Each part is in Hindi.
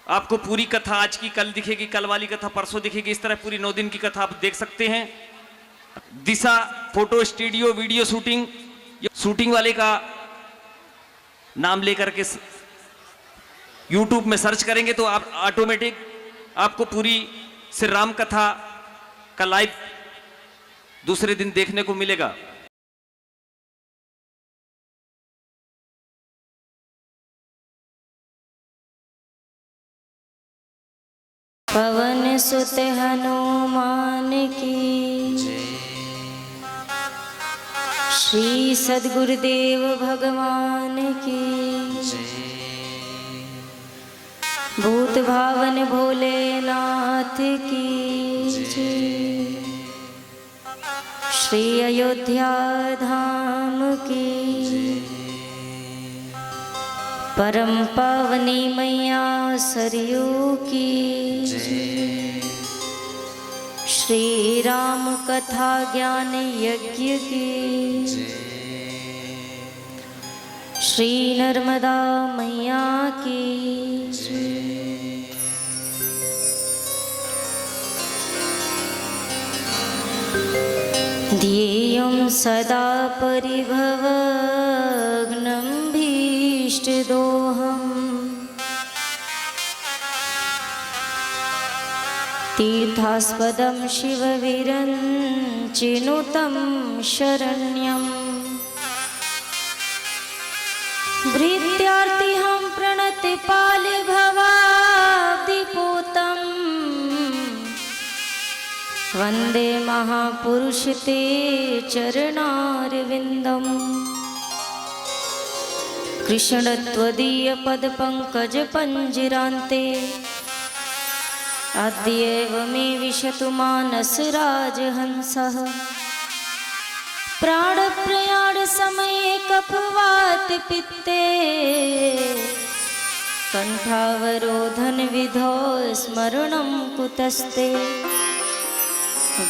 आपको पूरी कथा आज की कल दिखेगी, कल वाली कथा परसों दिखेगी, इस तरह पूरी 9 दिन की कथा आप देख सकते हैं। Disha photo studio video shooting, shooting वाले का नाम लेकर के YouTube में सर्च करेंगे तो आप ऑटोमेटिक आपको पूरी श्री राम कथा का लाइव दूसरे दिन देखने को मिलेगा। पवन सुत हनुमान की, श्री सद्गुरुदेव भगवान की, भूत भावन भोलेनाथ की, श्री अयोध्या धाम की, परम पावनी मैया सरयू की, श्री राम कथा ज्ञान यज्ञ की, श्री नर्मदा मैया की, ध्येयं सदा परिभवग्नं भीष्टदोहम्, तीर्थास्पदं शिवविरञ्चिनुतं शरण्यम्, भृत्यार्तिहं प्रणतिपालभवाब्धिपूतम्, वन्दे महापुरुष ते चरणारविन्दम्, कृष्णत्वदीय पदपङ्कजपञ्जरान्ते, अद्यैव मे विशतु मानसराजहंसः, प्राणप्रयाण समये कफवातपित्ते, कण्ठावरोधन विधौ स्मरणं कुतस्ते,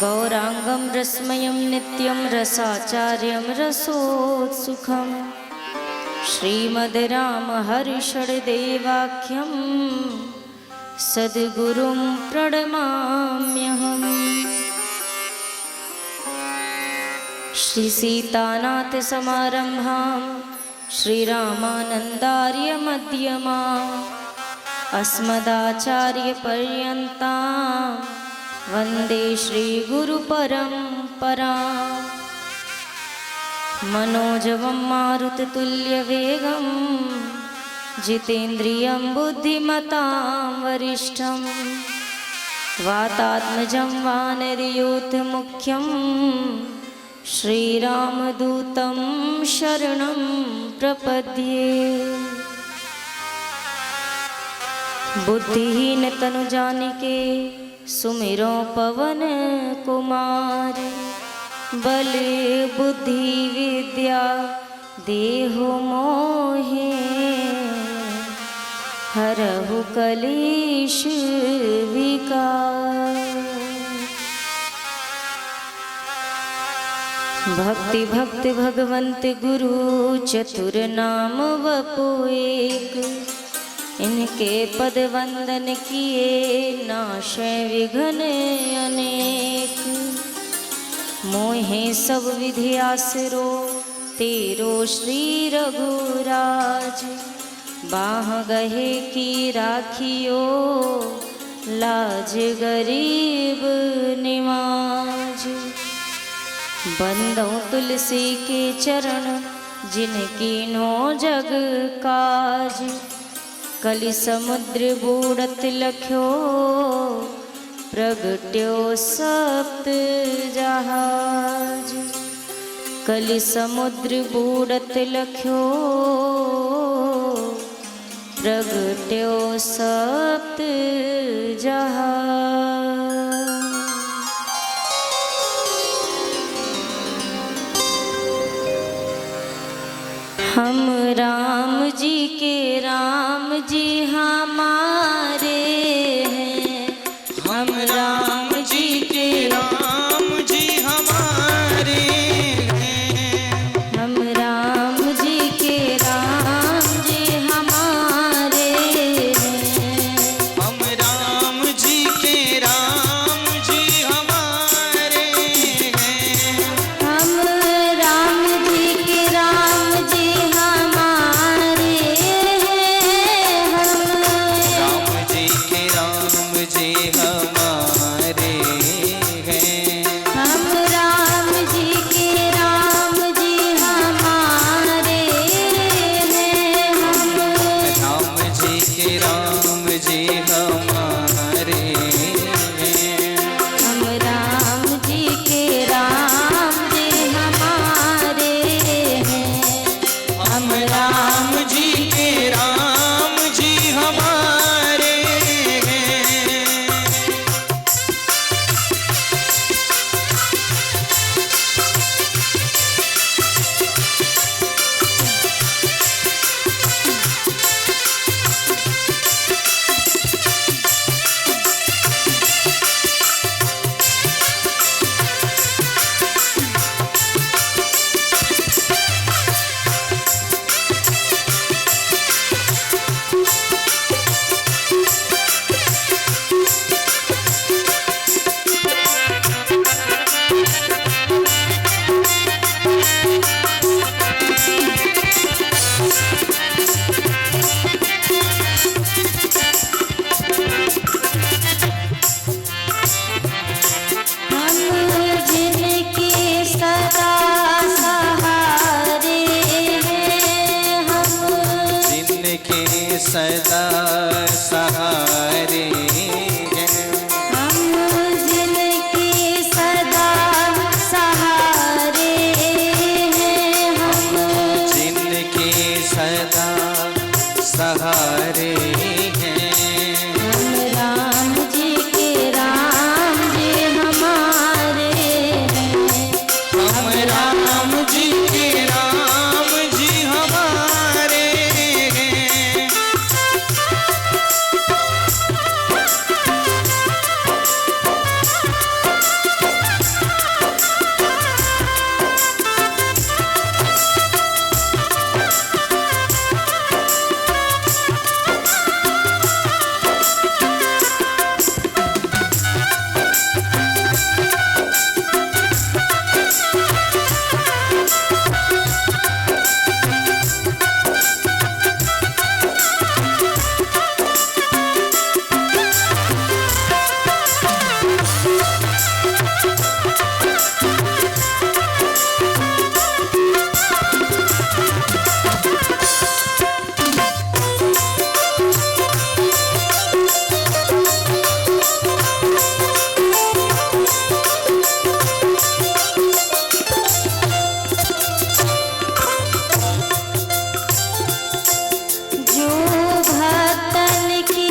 गौरांगं रसमयं नित्यं रसाचार्यं रसोत्सुखं, श्रीमद् रामहर्षदेवाख्यं सद्गुरुं प्रणमाम्यहम्। श्री सीतानाथ समारंभां श्रीरामानन्दार्य मध्यमाम्, अस्मदाचार्यपर्यन्तां वन्दे श्रीगुरुपरम्पराम्। मनोजवं मारुततुल्यवेगं, जितेन्द्रियं बुद्धिमतां वरिष्ठं, वातात्मजं वानरयूथमुख्यं, श्रीरामदूतं शरणं प्रपद्ये। बुद्धिहीन तनु जानिके सुमिरो पवन कुमार, बल बुद्धि विद्या देहु मोहे, हरहु कलेश विकार। भक्ति भक्त भगवंत गुरु चतुर नाम वपु एक, इनके पद वंदन किए नाशे विघ्न अनेक। मोहे सब विधि आसरो तेरो श्री रघुराज, बाह गहे की राखियो लाज गरीब निवाज। बंदो तुलसी के चरण जिनकी नो जग काज, कलि समुद्र बूढ़त लख्यो प्रगट्यो सप्त जहाज। कलि समुद्र बूढ़त लख्यो प्रगट्यो सप्त जहाज। हम राम जी के राम जी हमारे हैं, हम राम जी के राम जी हमारे हैं, हम राम जी के राम जी हमारे हैं। सदा सहारे हैं। हम जिनके सदा सहारे हैं। हम जिनके सदा सहारे हैं। हम राम जी के राम जी हमारे हैं। हम राम जी के राम जी हमारे हैं। जो भक्तन की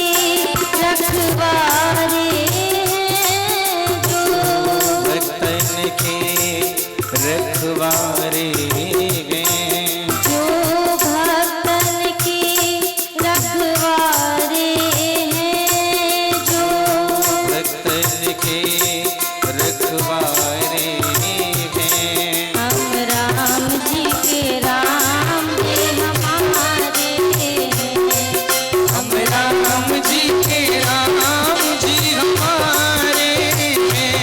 रखवारे हैं। जो भक्तन के रखवारे हैं। जो भक्तन की रखवारे हैं। जो भक्तन के रखवारे हैं। हम राम जी के राम जी हमारे हैं। हम राम जी के राम जी हमारे हैं।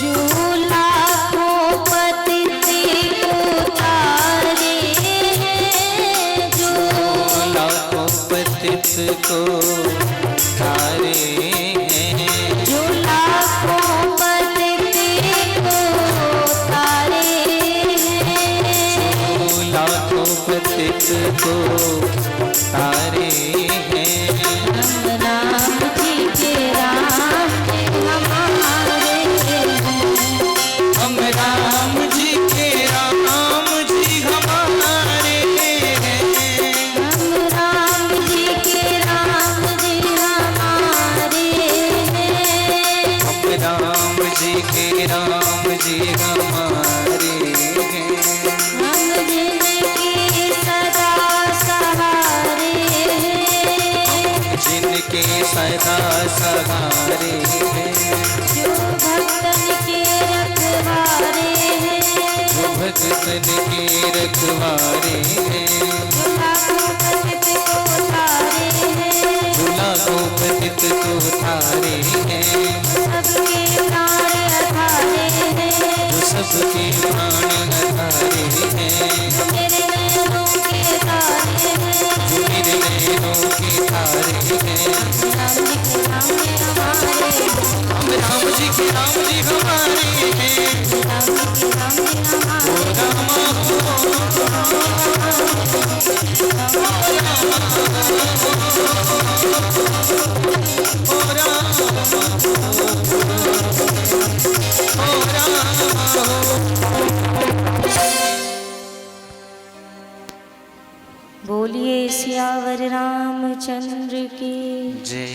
जो लाखों पतित उतारे हैं। जो लाखों पतित को तारे हैं। जो लाखों पतित उतारे हैं। जो लाखों पतित को तारे हैं। हम राम जी के राम जी हमारे हैं। हम राम जी के राम जी हमारे हैं। हम राम जी के राम जी हमारे हैं। हम राम जी के राम जी हमारे हैं। हम जिनके सदा सहारे हैं। जिनके सदा सहारे हैं। जो भक्तन के रखवारे हैं। जो भक्तन के रखवारे हैं। जो लाखों पतित को तारे हैं। जो लाखों पतित को तारे हैं। सबके प्राण अधारे हैं। जो सबके प्राण अधारे हैं। जो मेरे नैनों के तारे हैं। जो मेरे नैनों के तारे हैं। राम जी के राम जी हमारे हैं। हम राम जी के राम जी हमारे राम जी के राम जी हमारे हैं। बोलिए सियावर रामचंद्र की जय।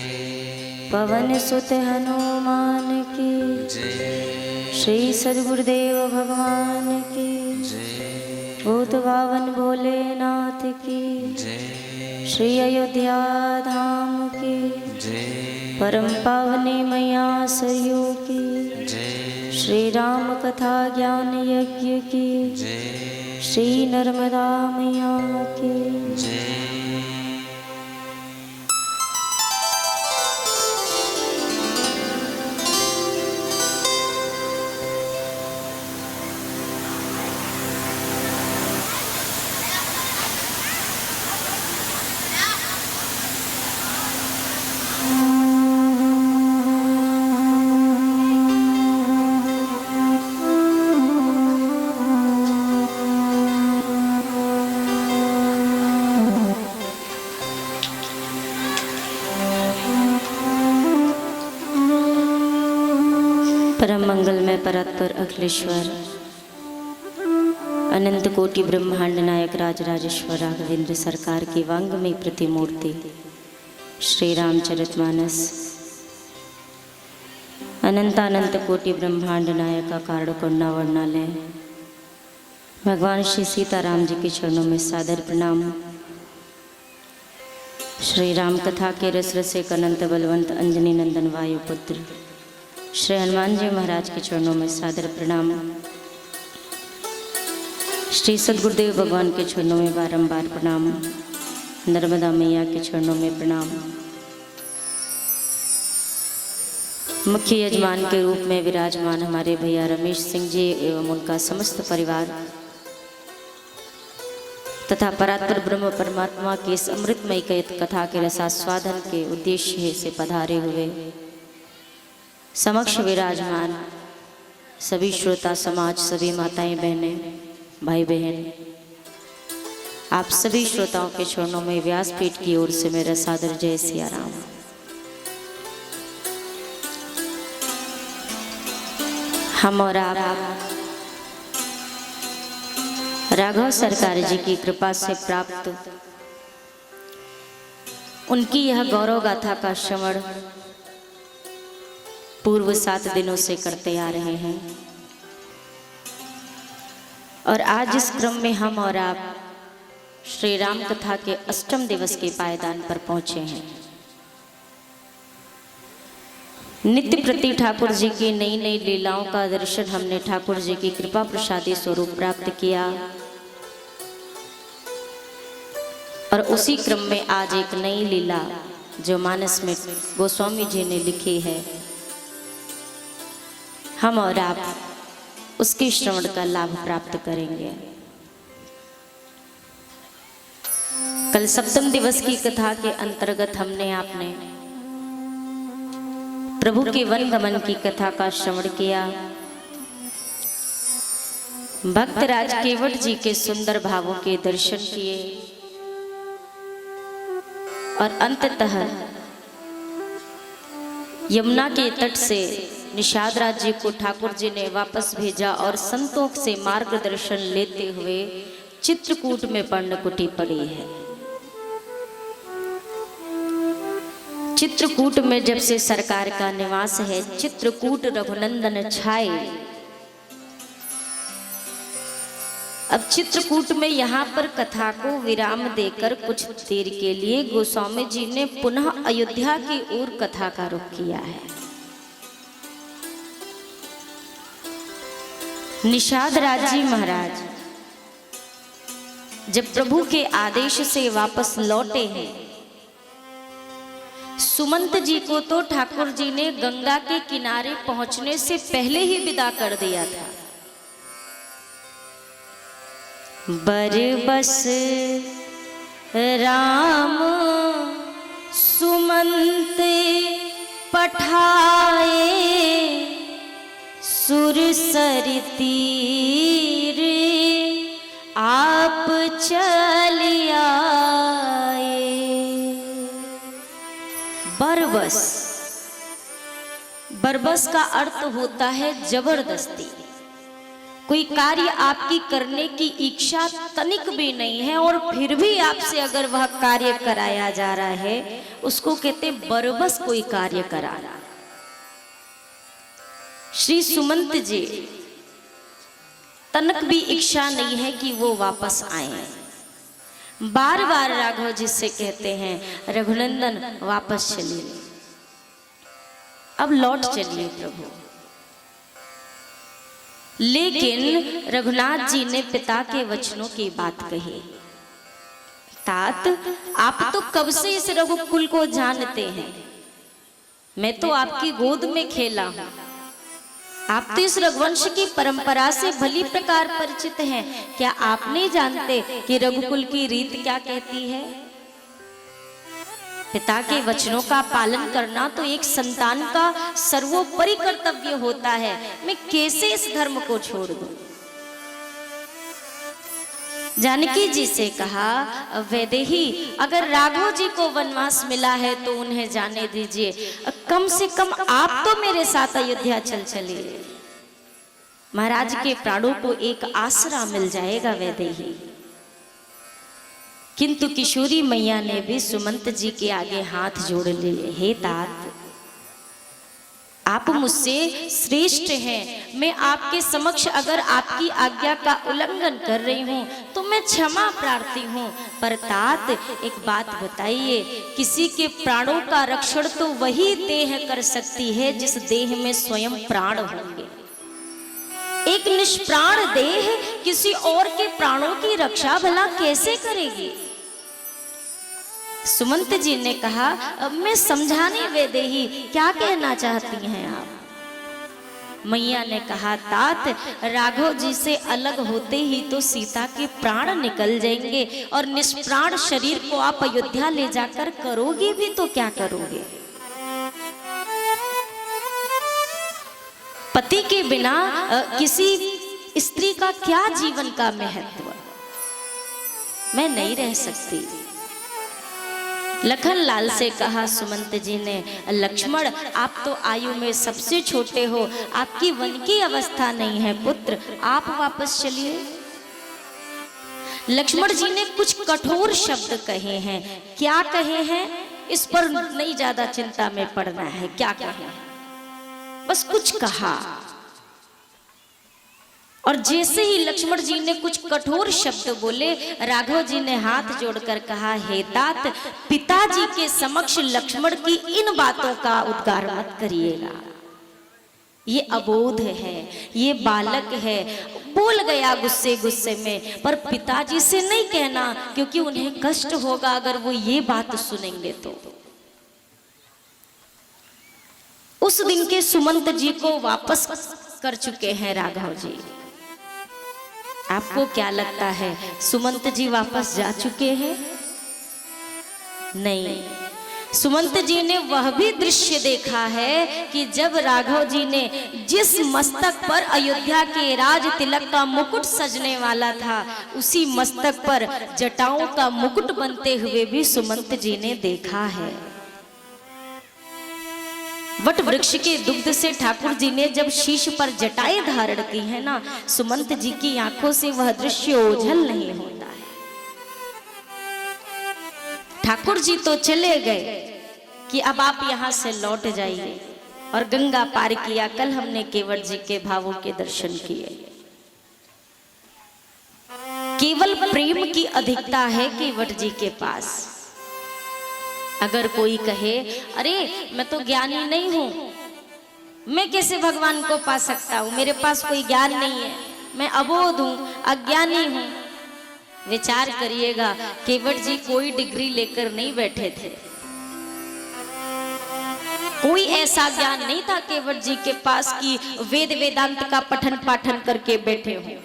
पवन सुत हनुमान की जय। श्री सद्गुरुदेव भगवान की जय। भूत भावन भोलेनाथ की जय। श्री अयोध्या धाम की जय। परम पावनी मैया सरयू की जय। श्री राम कथा ज्ञान यज्ञ की जय श्री नर्मदा मैया की जय। परम मंगलमय परात्पर अखिलेश्वर अनंत कोटि ब्रह्मांड नायक राजराजेश्वर राघवेंद्र सरकार की वांग में प्रतिमूर्ति श्री रामचरितमानस अनंत कोटि ब्रह्मांड नायक का कारणकुंडा वर्णालय भगवान श्री सीताराम जी के चरणों में सादर प्रणाम। श्री राम कथा के रस रसिक अनंत बलवंत अंजनी नंदन वायुपुत्र श्री हनुमान जी महाराज के चरणों में सादर प्रणाम। श्री सद्गुरुदेव भगवान के चरणों में बारंबार प्रणाम। नर्मदा मैया के चरणों में प्रणाम। मुख्य यजमान के रूप में विराजमान हमारे भैया रमेश सिंह जी एवं उनका समस्त परिवार तथा परात्पर ब्रह्म परमात्मा की इस अमृतमय कथा के रसास्वादन के उद्देश्य से पधारे हुए समक्ष विराजमान सभी श्रोता समाज, सभी माताएं बहनें, भाई बहन, आप सभी श्रोताओं के चरणों में व्यासपीठ की ओर से मेरा सादर जय सिया राम। हम और आप राघव सरकार जी की कृपा से प्राप्त उनकी यह गौरव गाथा का श्रवण पूर्व 7 दिनों से करते आ रहे हैं और आज इस क्रम में हम और आप श्री राम कथा के अष्टम दिवस के पायदान पर पहुंचे हैं। नित्य प्रति ठाकुर जी की नई नई लीलाओं का दर्शन हमने ठाकुर जी की कृपा प्रसादी स्वरूप प्राप्त किया और उसी क्रम में आज एक नई लीला जो मानस में गोस्वामी जी ने लिखी है, हम और आप उसके श्रवण का लाभ प्राप्त करेंगे। कल सप्तम दिवस की कथा के अंतर्गत हमने आपने प्रभु के वन गमन की कथा का श्रवण किया। भक्तराज केवट जी के सुंदर भावों के दर्शन किए और अंततः यमुना के तट से निषाद राज जी को ठाकुर जी ने वापस भेजा और संतों से मार्गदर्शन लेते हुए चित्रकूट में पर्णकुटी पड़ी है। चित्रकूट में जब से सरकार का निवास है, चित्रकूट रघुनंदन छाए। अब चित्रकूट में यहाँ पर कथा को विराम देकर कुछ देर के लिए गोस्वामी जी ने पुनः अयोध्या की ओर कथा का रुख किया है। निषाद राज जी महाराज जब प्रभु के आदेश से वापस लौटे हैं, सुमंत जी को तो ठाकुर जी ने गंगा के किनारे पहुंचने से पहले ही विदा कर दिया था। बरबस राम सुमंत पठाए सुरसर तीर आप चल आए। बरबस, बरबस का अर्थ होता है जबरदस्ती। कोई कार्य आपकी करने की इच्छा तनिक भी नहीं है और फिर भी आपसे अगर वह कार्य कराया जा रहा है, उसको कहते बरबस कोई कार्य कराना। श्री सुमंत जी तनक भी इच्छा नहीं है कि वो वापस आए। बार बार राघव जी से कहते हैं रघुनंदन वापस चलिए, अब लौट चलिए प्रभु। लेकिन रघुनाथ जी ने पिता के वचनों की बात कही। तात, आप तो कब से इस रघुकुल को जानते हैं, मैं तो आपकी गोद में खेला हूं। आप तो इस रघुवंश की परंपरा से भली प्रकार परिचित हैं। क्या आप नहीं जानते कि रघुकुल की रीत क्या कहती है? पिता के वचनों का पालन करना तो एक संतान का सर्वोपरि कर्तव्य होता है। मैं कैसे इस धर्म को छोड़ दूं? जानकी जी से कहा, वैदेही, अगर राघव जी को वनवास मिला है तो उन्हें जाने दीजिए, कम से कम आप तो मेरे साथ अयोध्या चल चलिए, महाराज के प्राणों को एक आसरा मिल जाएगा वैदेही। किंतु किशोरी मैया ने भी सुमंत जी के आगे हाथ जोड़ लिए। हे तात, आप मुझसे श्रेष्ठ हैं, मैं आपके समक्ष अगर आपकी आज्ञा का उल्लंघन कर रही हूँ तो मैं क्षमा प्रार्थी हूँ। पर तात, एक बात बताइए, किसी के प्राणों का रक्षण तो वही देह कर सकती है जिस देह में स्वयं प्राण होंगे। एक निष्प्राण देह किसी और के प्राणों की रक्षा भला कैसे करेगी? सुमंत जी ने कहा, अब मैं समझाने वैदेही, क्या कहना चाहती हैं आप? मैया ने कहा, तात, राघव जी से अलग होते ही तो सीता के प्राण निकल जाएंगे और निष्प्राण शरीर को आप अयोध्या ले जाकर करोगे भी तो क्या करोगे? पति के बिना किसी स्त्री का क्या जीवन का महत्व? मैं नहीं रह सकती। लखन लाल से कहा सुमंत जी ने, लक्ष्मण, आप तो आयु में सबसे छोटे हो, आपकी वन की अवस्था नहीं है पुत्र, आप वापस चलिए। लक्ष्मण जी ने कुछ कठोर शब्द कहे हैं। क्या कहे हैं इस पर नहीं ज्यादा चिंता में पड़ना है, क्या कहे, बस कुछ कहा। और जैसे ही लक्ष्मण जी ने कुछ कठोर शब्द बोले, राघव जी ने हाथ जोड़कर कहा, हे तात, पिताजी के समक्ष लक्ष्मण की इन बातों का उद्गार मत करिएगा। ये अबोध है, ये बालक है, बोल गया गुस्से गुस्से में, पर पिताजी से नहीं कहना, क्योंकि उन्हें कष्ट होगा अगर वो ये बात सुनेंगे तो। उस दिन के सुमंत जी को वापस कर चुके हैं राघव जी। आपको क्या लगता है सुमंत जी वापस जा चुके हैं? नहीं, सुमंत जी ने वह भी दृश्य देखा है कि जब राघव जी ने जिस मस्तक पर अयोध्या के राज तिलक का मुकुट सजने वाला था, उसी मस्तक पर जटाओं का मुकुट बनते हुए भी सुमंत जी ने देखा है। वट वृक्ष के दुग्ध से ठाकुर जी ने जब शीश पर जटाएं धारण की है ना, सुमंत जी की आंखों से वह दृश्य ओझल नहीं होता है। ठाकुर जी तो चले गए कि अब आप यहां से लौट जाइए, और गंगा पार किया। कल हमने केवट जी के भावों के दर्शन किए। केवल प्रेम की अधिकता है केवट जी के पास। अगर कोई कहे, अरे मैं तो ज्ञानी नहीं हूं, मैं कैसे भगवान को पा सकता हूं, मेरे पास कोई ज्ञान नहीं है, मैं अबोध हूं, अज्ञानी हूं, विचार करिएगा, केवट जी कोई डिग्री लेकर नहीं बैठे थे। कोई ऐसा ज्ञान नहीं था केवट जी के पास कि वेद वेदांत का पठन पाठन करके बैठे हो।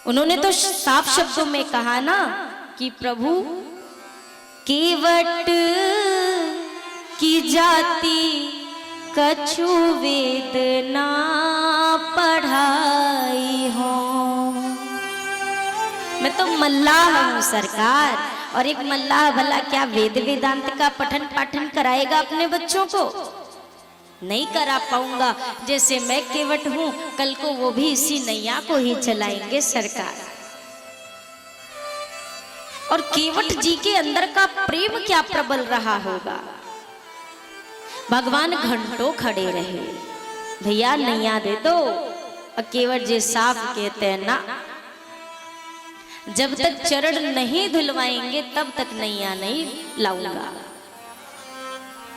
उन्होंने तो साफ शब्दों में कहा ना कि प्रभु, केवट की जाति कछु वेद ना पढ़ाई हो। मैं तो मल्लाह हूँ सरकार, और एक मल्लाह भला क्या वेद वेदांत का पठन पाठन कराएगा अपने बच्चों को? नहीं करा पाऊंगा। जैसे मैं केवट हूँ, कल को वो भी इसी नैया को ही चलाएंगे सरकार। और केवट जी के अंदर का प्रेम क्या प्रबल रहा होगा। भगवान घंटों खड़े रहे, भैया नैया दे दो। और केवट जी साफ कहते हैं ना, जब तक चरण नहीं धुलवाएंगे तब तक नैया नहीं लाऊंगा,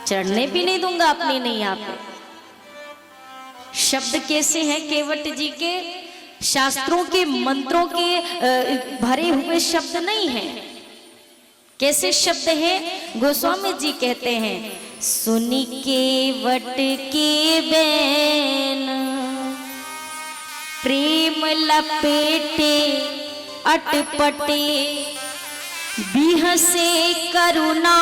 चढ़ने भी नहीं दूंगा अपनी नैया पे। शब्द कैसे हैं केवट जी के? शास्त्रों के मंत्रों के भरे हुए शब्द नहीं हैं। कैसे शब्द हैं? गोस्वामी जी कहते हैं, सुनी केवट के बैन प्रेम लपेटे अटपटे बिहसे करुणाएं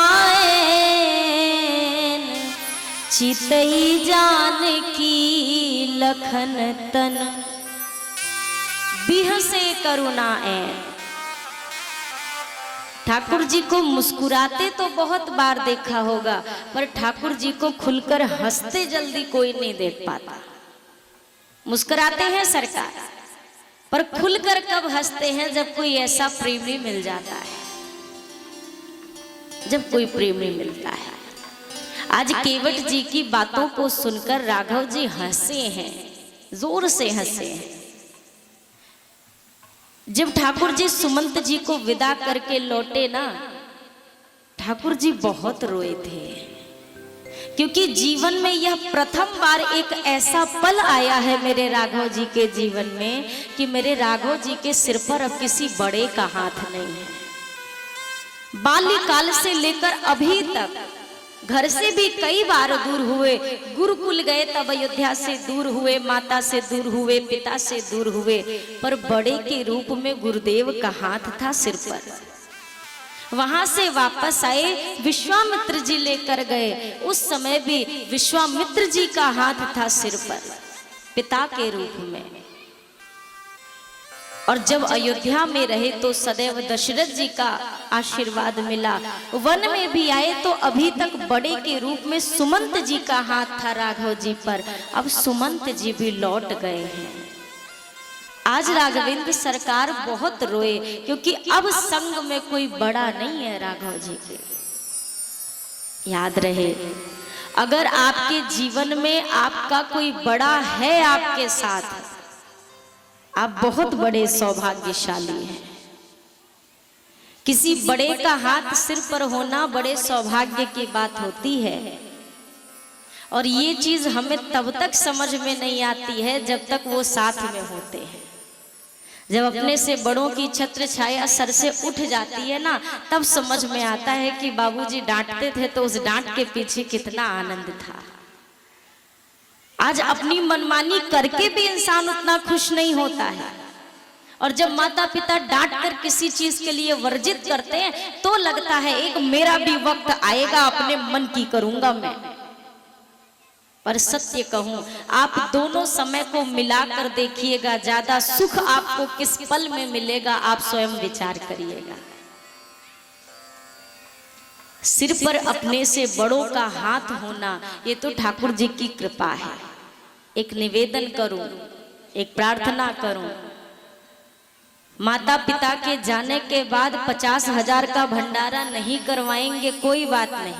चितई जान की लखन तन बिहसे करुणाएं। ठाकुर जी को मुस्कुराते तो बहुत बार देखा होगा, पर ठाकुर जी को खुलकर हंसते जल्दी कोई नहीं देख पाता। मुस्कुराते हैं सरकार, पर खुलकर कब हंसते हैं? जब कोई ऐसा प्रेमी मिल जाता है, जब कोई प्रेमी मिलता है। आज केवट जी की बातों को सुनकर राघव जी हंसे हैं, जोर से हंसे हैं। जब ठाकुर जी सुमंत जी को विदा करके लौटे ना, ठाकुर जी बहुत रोए थे, क्योंकि जीवन में यह प्रथम बार एक ऐसा पल आया है मेरे राघव जी के जीवन में कि मेरे राघव जी के सिर पर अब किसी बड़े का हाथ नहीं है। बाल्यकाल से लेकर अभी तक घर से भी कई बार दूर हुए, गुरुकुल गए तब अयोध्या से दूर हुए, माता से दूर हुए, पिता से दूर हुए, पर बड़े के रूप में गुरुदेव का हाथ था सिर पर। वहां से वापस आए, विश्वामित्र जी लेकर गए, उस समय भी विश्वामित्र जी का हाथ था सिर पर पिता के रूप में। और जब अयोध्या में रहे तो सदैव दशरथ जी का आशीर्वाद मिला। वन में भी आए तो अभी तक बड़े के रूप में सुमंत जी का हाथ था राघव जी पर। अब सुमंत जी भी लौट गए हैं। आज राघवेंद्र सरकार बहुत रोए, क्योंकि अब संग में कोई बड़ा नहीं है राघव जी के। याद रहे, अगर आपके जीवन में आपका कोई बड़ा है आपके साथ, आप बहुत बड़े सौभाग्यशाली हैं। किसी बड़े का हाथ सिर पर होना बड़े सौभाग्य की बात होती है। और ये चीज हमें तब तक समझ में नहीं आती है जब तक वो साथ में होते हैं। जब अपने से बड़ों की छत्र छाया सर से उठ जाती है ना, तब समझ में आता है कि बाबूजी डांटते थे तो उस डांट के पीछे कितना आनंद था। आज अपनी मनमानी करके भी इंसान उतना खुश नहीं होता है, और जब माता पिता डांट कर किसी चीज के लिए वर्जित करते हैं तो लगता है एक मेरा भी वक्त आएगा, अपने मन की करूंगा मैं। पर सत्य कहूं, आप दोनों समय को मिलाकर देखिएगा, ज्यादा सुख आपको किस पल में मिलेगा आप स्वयं विचार करिएगा। सिर पर अपने से बड़ों का हाथ होना, ये तो ठाकुर जी की कृपा है। एक निवेदन करूं, एक प्रार्थना करूं, माता पिता के जाने के बाद 50,000 का भंडारा नहीं करवाएंगे, कोई बात नहीं,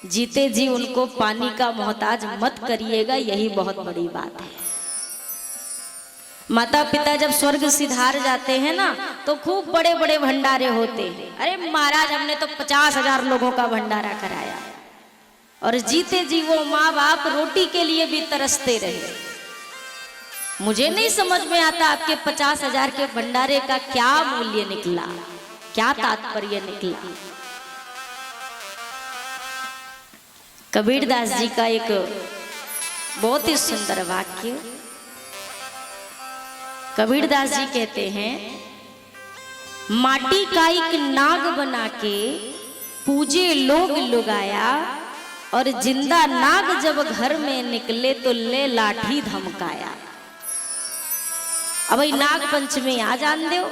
जीते जी उनको पानी का मोहताज मत करिएगा, यही बहुत बड़ी बात है। माता पिता जब स्वर्ग सिधार जाते हैं ना, तो खूब बड़े बड़े भंडारे होते हैं। अरे महाराज, हमने तो 50,000 लोगों का भंडारा कराया, और जीते जी वो माँ बाप रोटी के लिए भी तरसते रहे। मुझे नहीं समझ में आता आपके 50,000 के भंडारे का क्या मूल्य निकला, क्या तात्पर्य निकला। कबीरदास जी का एक बहुत ही सुंदर वाक्य, कबीरदास जी कहते हैं, माटी का एक नाग बना के पूजे लोग लुगाया, और जिंदा नाग जब घर में निकले तो ले लाठी धमकाया। अब भाई नाग पंचमी आ जान दो,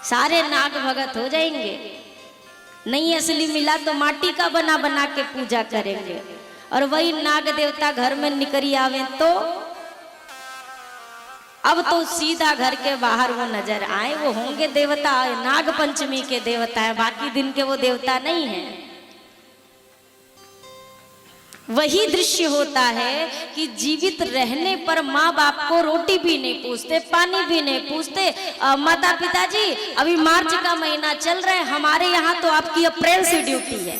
सारे नाग भगत हो जाएंगे। नहीं असली मिला तो माटी का बना बना के पूजा करेंगे, और वही नाग देवता घर में निकरी आवे तो अब तो सीधा घर के बाहर वो नजर आए, वो होंगे देवता, नाग पंचमी के देवता है, बाकी दिन के वो देवता नहीं है। वही दृश्य होता है कि जीवित रहने पर माँ बाप को रोटी भी नहीं पूछते, पानी भी नहीं पूछते। माता पिता जी, अभी मार्च का महीना चल रहा है, हमारे यहाँ तो आपकी अप्रैल से ड्यूटी है,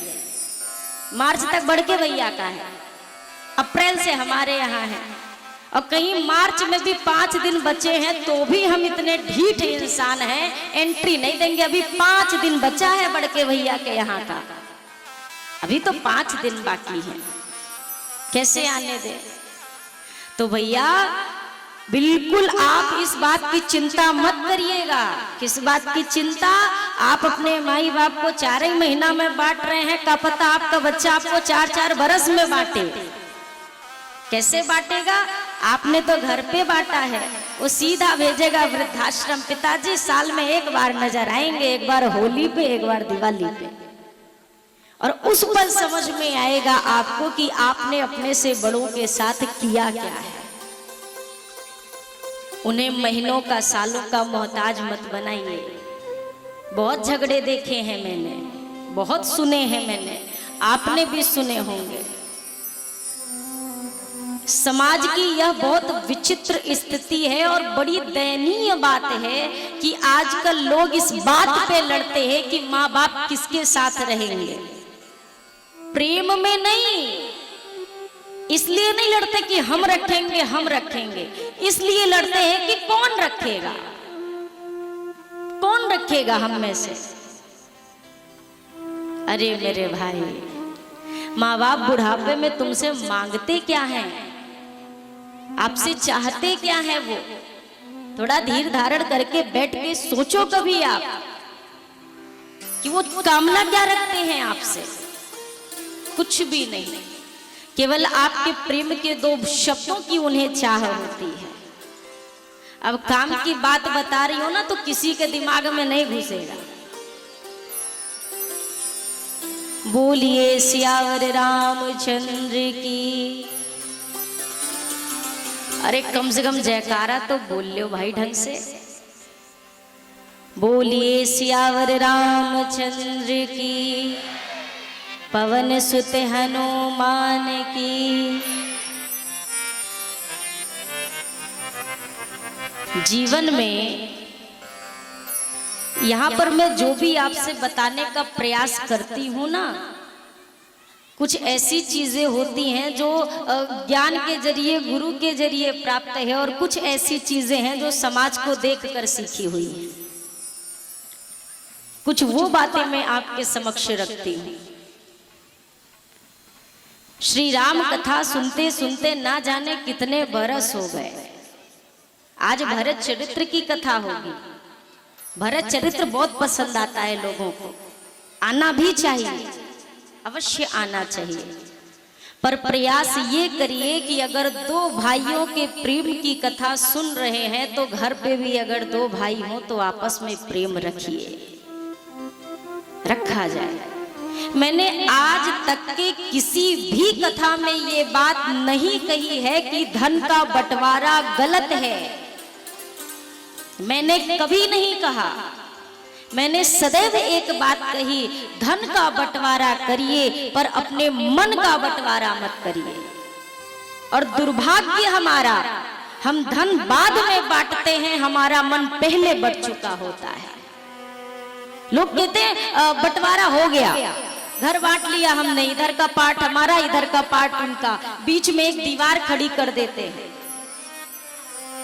मार्च तक बढ़ के भैया का है। अप्रैल से हमारे यहाँ है, और कहीं मार्च में भी 5 दिन बचे हैं, तो भी हम इतने ढीठ इंसान हैं, एंट्री नहीं देंगे। अभी 5 दिन बचा है बड़के भैया के यहाँ का, अभी तो 5 दिन बाकी है, कैसे आने दे। तो भैया बिल्कुल आप इस बात की चिंता मत करिएगा। किस बात की चिंता? आप अपने माई बाप को 4 ही महीना में बांट रहे हैं, क्या पता आपका बच्चा आपको 4-4 बरस में बांटे। कैसे बांटेगा? आपने तो घर पे बांटा है, वो सीधा भेजेगा वृद्धाश्रम। पिताजी साल में 1 बार नजर आएंगे, एक बार होली पे, एक बार दिवाली पे, और उस पल समझ में आएगा आपको कि आपने अपने से बड़ों के साथ किया क्या है। उन्हें महीनों का, सालों का मोहताज मत बनाइए। बहुत झगड़े देखे हैं मैंने, बहुत सुने हैं मैंने, आपने भी सुने होंगे। समाज की यह बहुत विचित्र स्थिति है और बड़ी दयनीय बात है कि आजकल लोग इस बात पे लड़ते हैं कि माँ बाप किसके साथ रहेंगे। प्रेम में नहीं, इसलिए नहीं लड़ते कि हम रखेंगे, हम रखेंगे, इसलिए लड़ते हैं कि कौन रखेगा, कौन रखेगा हम में से। अरे मेरे भाई, माँ बाप बुढ़ापे में तुमसे मांगते क्या हैं, आपसे चाहते क्या है वो? थोड़ा धीर धारण करके बैठ के सोचो कभी आप कि वो कामना क्या रखते हैं आपसे। कुछ भी नहीं, केवल आपके प्रेम के 2 शब्दों की उन्हें चाह होती है। अब काम की बात बता रही हो ना, तो किसी के दिमाग में नहीं घुसेगा। बोलिए सियावर रामचंद्र की। अरे कम से कम जयकारा तो बोल लो भाई ढंग से। बोलिए सियावर रामचंद्र की, पवन सुत हनुमान की। जीवन में यहाँ पर मैं जो भी आपसे बताने का प्रयास करती हूँ ना, कुछ ऐसी चीजें होती हैं जो ज्ञान के जरिए, गुरु के जरिए प्राप्त है, और कुछ ऐसी चीजें हैं जो समाज को देखकर सीखी हुई हैं। कुछ वो बातें मैं आपके समक्ष रखती हूँ। श्री राम कथा सुनते सुनते ना जाने कितने बरस हो गए। आज भरत चरित्र की कथा होगी। भरत चरित्र बहुत पसंद आता है लोगों को, आना भी चाहिए, अवश्य आना चाहिए। पर प्रयास ये करिए कि अगर 2 भाइयों के प्रेम की कथा सुन रहे हैं तो घर पे भी अगर 2 भाई हो तो आपस में प्रेम रखिए, रखा जाए। मैंने आज तक के किसी भी कथा में ये बात नहीं कही है कि धन का बंटवारा गलत है। मैंने कभी नहीं कहा। मैंने सदैव एक बात कही, धन का बंटवारा करिए पर अपने मन का बंटवारा मत करिए। और दुर्भाग्य हमारा, हम धन बाद में बांटते हैं, हमारा मन पहले बंट चुका होता है। लोग कहते हैं बंटवारा हो गया, घर बांट लिया हमने, इधर का पार्ट हमारा, इधर का पार्ट उनका, बीच में एक दीवार खड़ी कर देते हैं।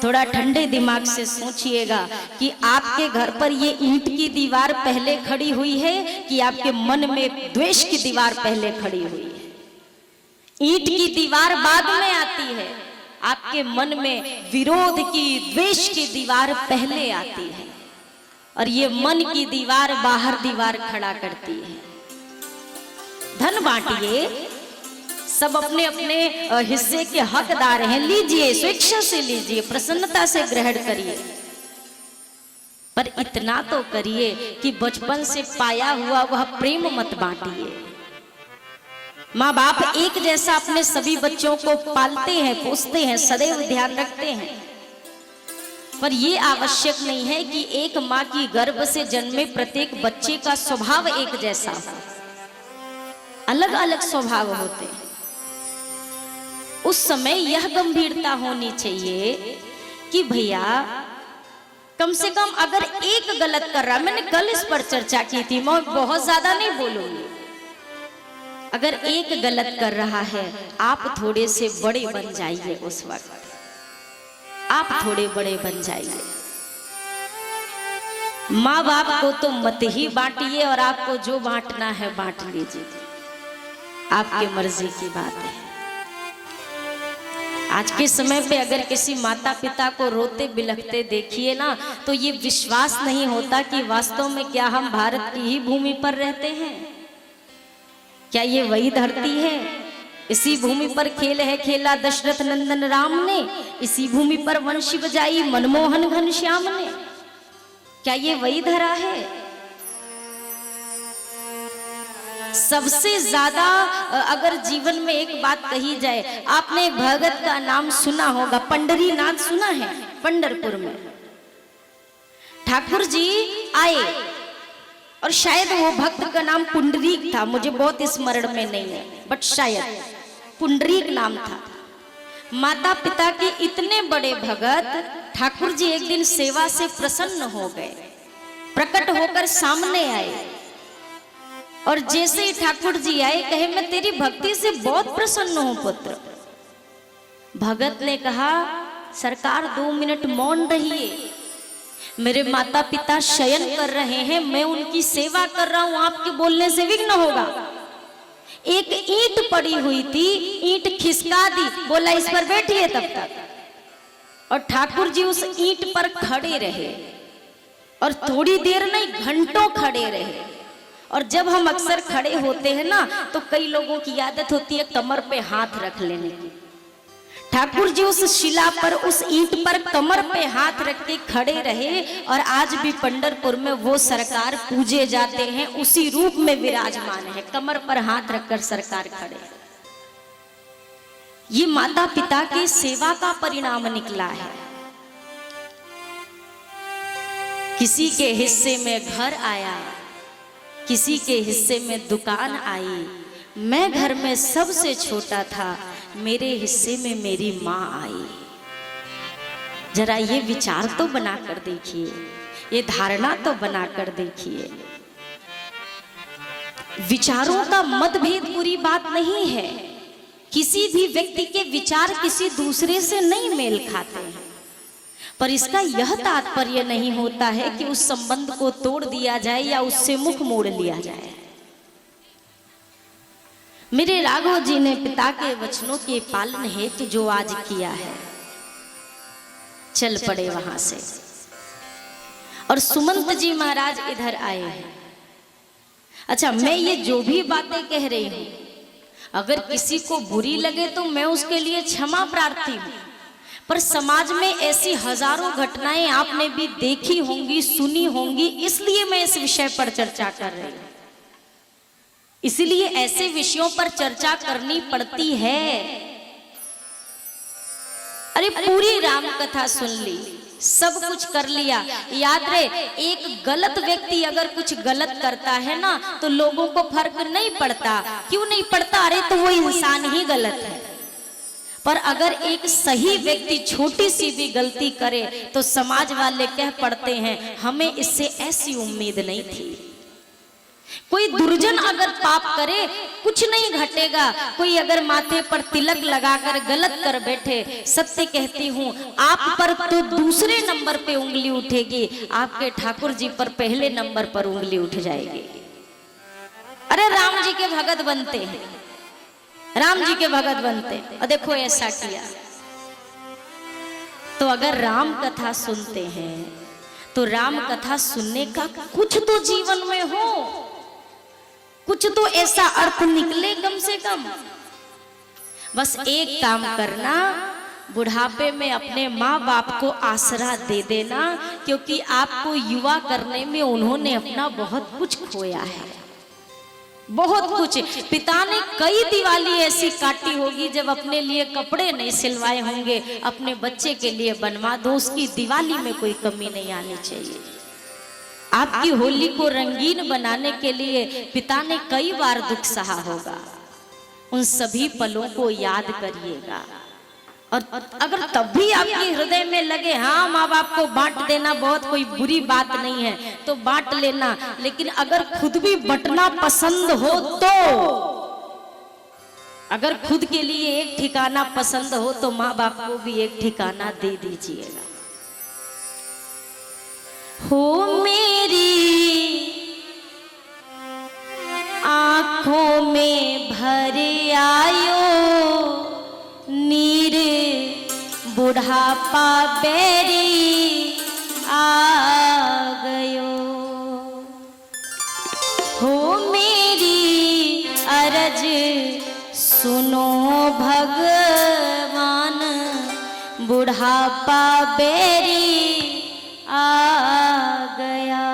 थोड़ा ठंडे दिमाग से सोचिएगा कि आपके घर पर ये ईंट की दीवार पहले खड़ी हुई है कि आपके मन में द्वेष की दीवार पहले खड़ी हुई है। ईंट की दीवार बाद में आती है, आपके मन में विरोध की, द्वेष की दीवार पहले आती है, और ये मन की दीवार बाहर दीवार खड़ा करती है। धन बांटिए, सब अपने अपने हिस्से के हकदार हैं, लीजिए, स्वेच्छा से लीजिए, प्रसन्नता से ग्रहण करिए। पर इतना तो करिए कि बचपन से पाया हुआ वह प्रेम मत बांटिए। माँ बाप एक जैसा अपने सभी बच्चों को पालते हैं, पोसते हैं, सदैव ध्यान रखते हैं, पर यह आवश्यक नहीं है कि एक माँ की गर्भ से जन्मे प्रत्येक बच्चे का स्वभाव एक जैसा हो। अलग अलग स्वभाव होते हैं। उस समय यह गंभीरता होनी चाहिए कि भैया कम से कम अगर एक गलत कर रहा, मैंने कल इस पर चर्चा की थी, मैं बहुत ज्यादा नहीं बोलूंगी, अगर एक गलत कर रहा है, आप थोड़े से बड़े बन जाइए, उस वक्त आप थोड़े बड़े बन जाइए। माँ बाप को तो मत ही बांटिए, और आपको जो बांटना है बांट लीजिए, आपकी मर्जी की बात है। आज के समय पे अगर किसी माता पिता को रोते बिलखते देखिए ना, तो ये विश्वास नहीं होता कि वास्तव में क्या हम भारत की ही भूमि पर रहते हैं, क्या ये वही धरती है। इसी भूमि पर खेल है खेला दशरथ नंदन राम ने, इसी भूमि पर वंशी बजाई मनमोहन घनश्याम ने, क्या ये वही धरा है। सबसे ज्यादा अगर जीवन में एक बात कही जाए, आपने एक भगत का नाम सुना होगा, पंडरीनाथ सुना है। पंढरपुर में ठाकुर जी आए, और शायद वो भक्त का नाम पुंडरीक था, मुझे बहुत स्मरण में नहीं है, बट शायद पुंडरीक नाम था। माता पिता के इतने बड़े भगत ठाकुर जी एक दिन सेवा से प्रसन्न हो गए, प्रकट होकर सामने आए, और जैसे ही ठाकुर जी आए कहे, मैं तेरी भक्ति से बहुत प्रसन्न हूं पुत्र। भगत ने कहा, सरकार 2 मिनट मौन रहिए, मेरे माता पिता शयन कर रहे हैं, मैं उनकी सेवा कर रहा हूं, आपके बोलने से विघ्न होगा। एक ईंट पड़ी हुई थी, ईंट खिसका दी, बोला इस पर बैठिए तब तक, और ठाकुर जी उस ईंट पर खड़े रहे, और थोड़ी देर नहीं घंटों खड़े रहे। और जब हम अक्सर खड़े होते हैं ना, तो कई लोगों की आदत होती है कमर पे हाथ रख लेने की। ठाकुर जी उस शिला पर, उस ईंट पर कमर पे हाथ रख के खड़े रहे, और आज भी पंढरपुर में वो सरकार पूजे जाते हैं, उसी रूप में विराजमान है, कमर पर हाथ रखकर सरकार खड़े। ये माता पिता की सेवा का परिणाम निकला है। किसी के हिस्से में घर आया, किसी के हिस्से में दुकान आई, मैं घर में सबसे छोटा था, मेरे हिस्से में मेरी माँ आई। जरा ये विचार तो बनाकर देखिए, ये धारणा तो बनाकर देखिए। विचारों का मतभेद बुरी बात नहीं है, किसी भी व्यक्ति के विचार किसी दूसरे से नहीं मेल खाते हैं, पर इसका यह तात्पर्य नहीं होता है कि उस संबंध को तोड़ दिया जाए या उससे मुख मोड़ लिया जाए। मेरे राघव जी ने पिता के वचनों के पालन हेतु जो आज किया है, चल पड़े वहां से, और सुमंत जी महाराज इधर आए हैं। अच्छा, मैं ये जो भी बातें कह रही हूं, अगर किसी को बुरी लगे तो मैं उसके लिए क्षमा प्रार्थी हूं, पर समाज में ऐसी हजारों घटनाएं आपने भी देखी होंगी, सुनी होंगी, इसलिए मैं इस विषय पर चर्चा कर रही हूं। इसलिए ऐसे विषयों पर चर्चा करनी पड़ती है। अरे पूरी राम कथा सुन ली, सब कुछ कर लिया, याद रहे एक गलत व्यक्ति अगर कुछ गलत करता है ना, तो लोगों को फर्क नहीं पड़ता। क्यों नहीं पड़ता? अरे तो वो इंसान ही गलत है। पर अगर एक सही व्यक्ति छोटी सी भी गलती करे तो समाज वाले कह पड़ते हैं, हमें इससे ऐसी उम्मीद नहीं थी। कोई दुर्जन अगर पाप करे कुछ नहीं घटेगा, कोई अगर माथे पर तिलक लगाकर गलत कर बैठे, सत्य कहती हूँ आप पर तो दूसरे नंबर पे उंगली उठेगी, आपके ठाकुर जी पर पहले नंबर पर उंगली उठ जाएगी। अरे राम जी के भगत बनते हैं, राम जी के भगत बनते हैं, और देखो ऐसा किया। तो अगर राम कथा सुनते हैं तो राम कथा सुनने का कुछ तो जीवन में हो, कुछ तो ऐसा अर्थ निकले कम से कम। बस एक काम करना, बुढ़ापे में अपने माँ बाप को आसरा दे देना, क्योंकि आपको युवा करने में उन्होंने अपना बहुत कुछ खोया है, बहुत कुछ। पिता ने कई दिवाली ऐसी काटी होगी जब अपने लिए कपड़े नहीं सिलवाए होंगे, अपने बच्चे के लिए बनवा दो, उसकी दिवाली में कोई कमी नहीं आनी चाहिए। आपकी होली को रंगीन बनाने के लिए पिता ने कई बार दुख सहा होगा, उन सभी पलों को याद करिएगा। और अगर तब भी आपके हृदय में लगे हाँ माँ बाप को बांट देना बहुत कोई बुरी बात नहीं है, तो बांट लेना। लेकिन अगर खुद भी बंटना पसंद हो अगर खुद के लिए एक ठिकाना पसंद हो तो माँ बाप को भी एक ठिकाना दे दीजिएगा। हो मेरी आंखों में भर आयो नीर बुढ़ापा बेरी आ गयो। हो मेरी अरज सुनो भगवान बुढ़ापा बेरी आ गया।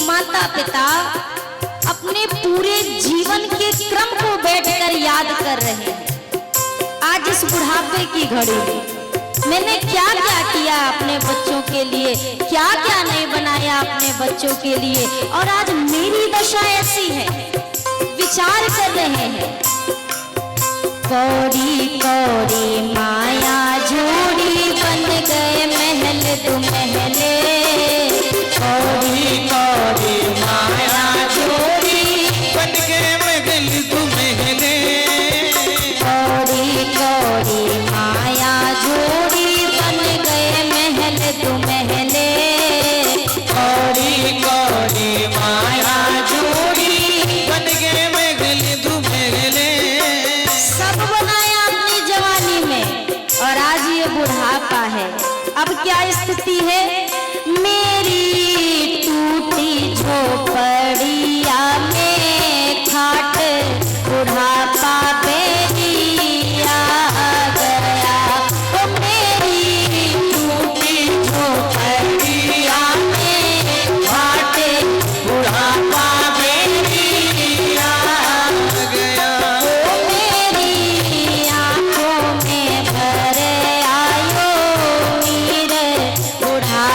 माता पिता अपने पूरे जीवन के क्रम को बैठकर याद कर रहे हैं। आज इस बुढ़ापे की घड़ी में मैंने क्या क्या किया अपने बच्चों के लिए, क्या क्या नहीं बनाया अपने बच्चों के लिए, और आज मेरी दशा ऐसी है। विचार कर रहे हैं। कौड़ी कौड़ी माया जोड़ी बन गए महल दो महले, कौड़ी कौड़ी माया जोड़ी बन गए महल दो महले, कौड़ी कौड़ी माया जोड़ी बन गए महल दो महले, कौड़ी कौड़ी माया जोड़ी बन गए महल दो महले। सब बनाया अपनी जवानी में और आज ये बुढ़ापा है। अब क्या स्थिति है? मेरी टूटी झोपड़िया में खाट बुढ़ापा बेरी आ गया। ओ मेरी टूटी झोपड़िया में खाट बुढ़ापा बेरी आ गया। ओ मेरी आँखों में भर आयो नीर बुढ़ापा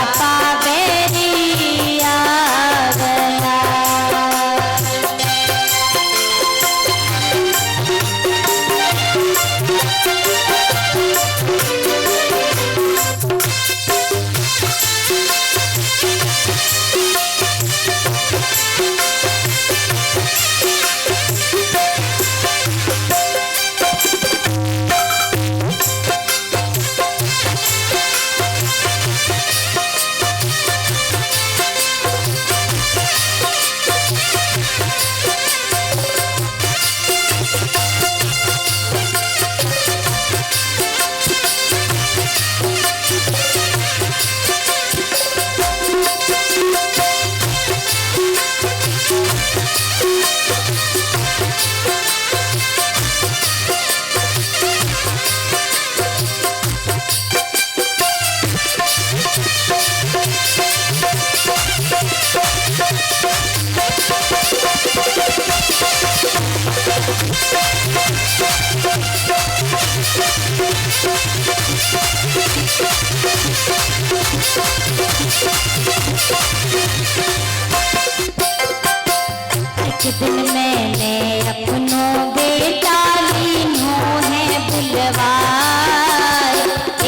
एक दिन मैंने अपनों बेटा लीनो है बुलवाए,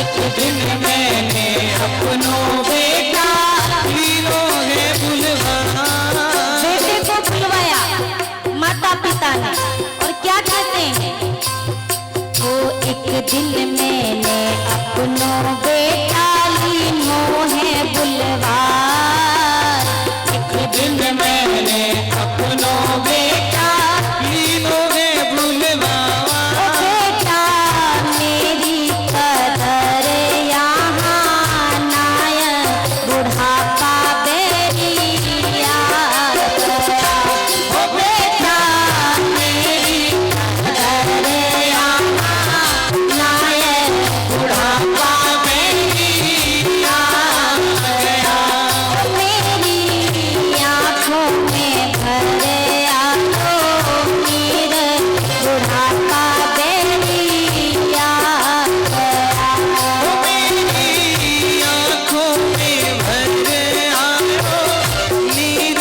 एक दिन मैंने अपनों बेटा लीनो है बुलवाया। बेटे को बुलवाया माता पिता ने, और क्या कहते हैं वो, एक दिन मैंने अपनों बेटा लीनो है बुलवाए, एक दिन मैंने अपनों बेटा लीनो है बुलवाया। ओ बेटा मेरी कदर यहाँ नायक बुढ़ापा बेरी आ गया, ओ बेटा मेरी कदर यहाँ नायक बुढ़ापा बेरी आ गया, ओ मेरी आँखों में भर आयो नीर बुढ़ापा बेरी आ गया। मेरी आँखों में भर आयो नीर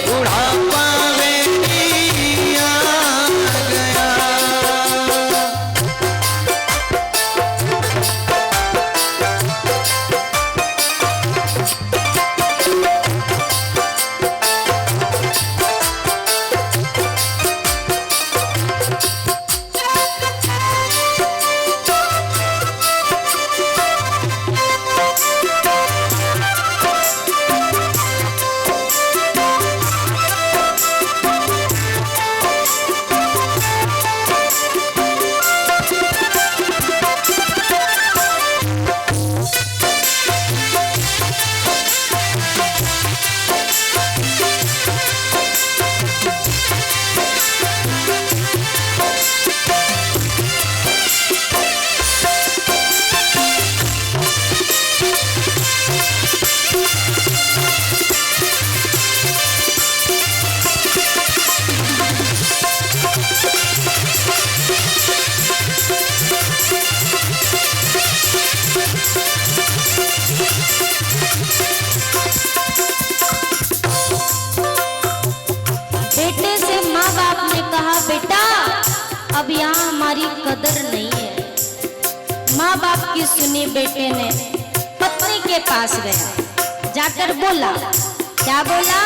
बुढ़ापा मेरी आ गया। बेटे से माँ बाप ने कहा बेटा अब यहाँ हमारी कदर नहीं है। माँ बाप की सुनी बेटे ने पत्नी के पास गया, जाकर बोला, क्या बोला,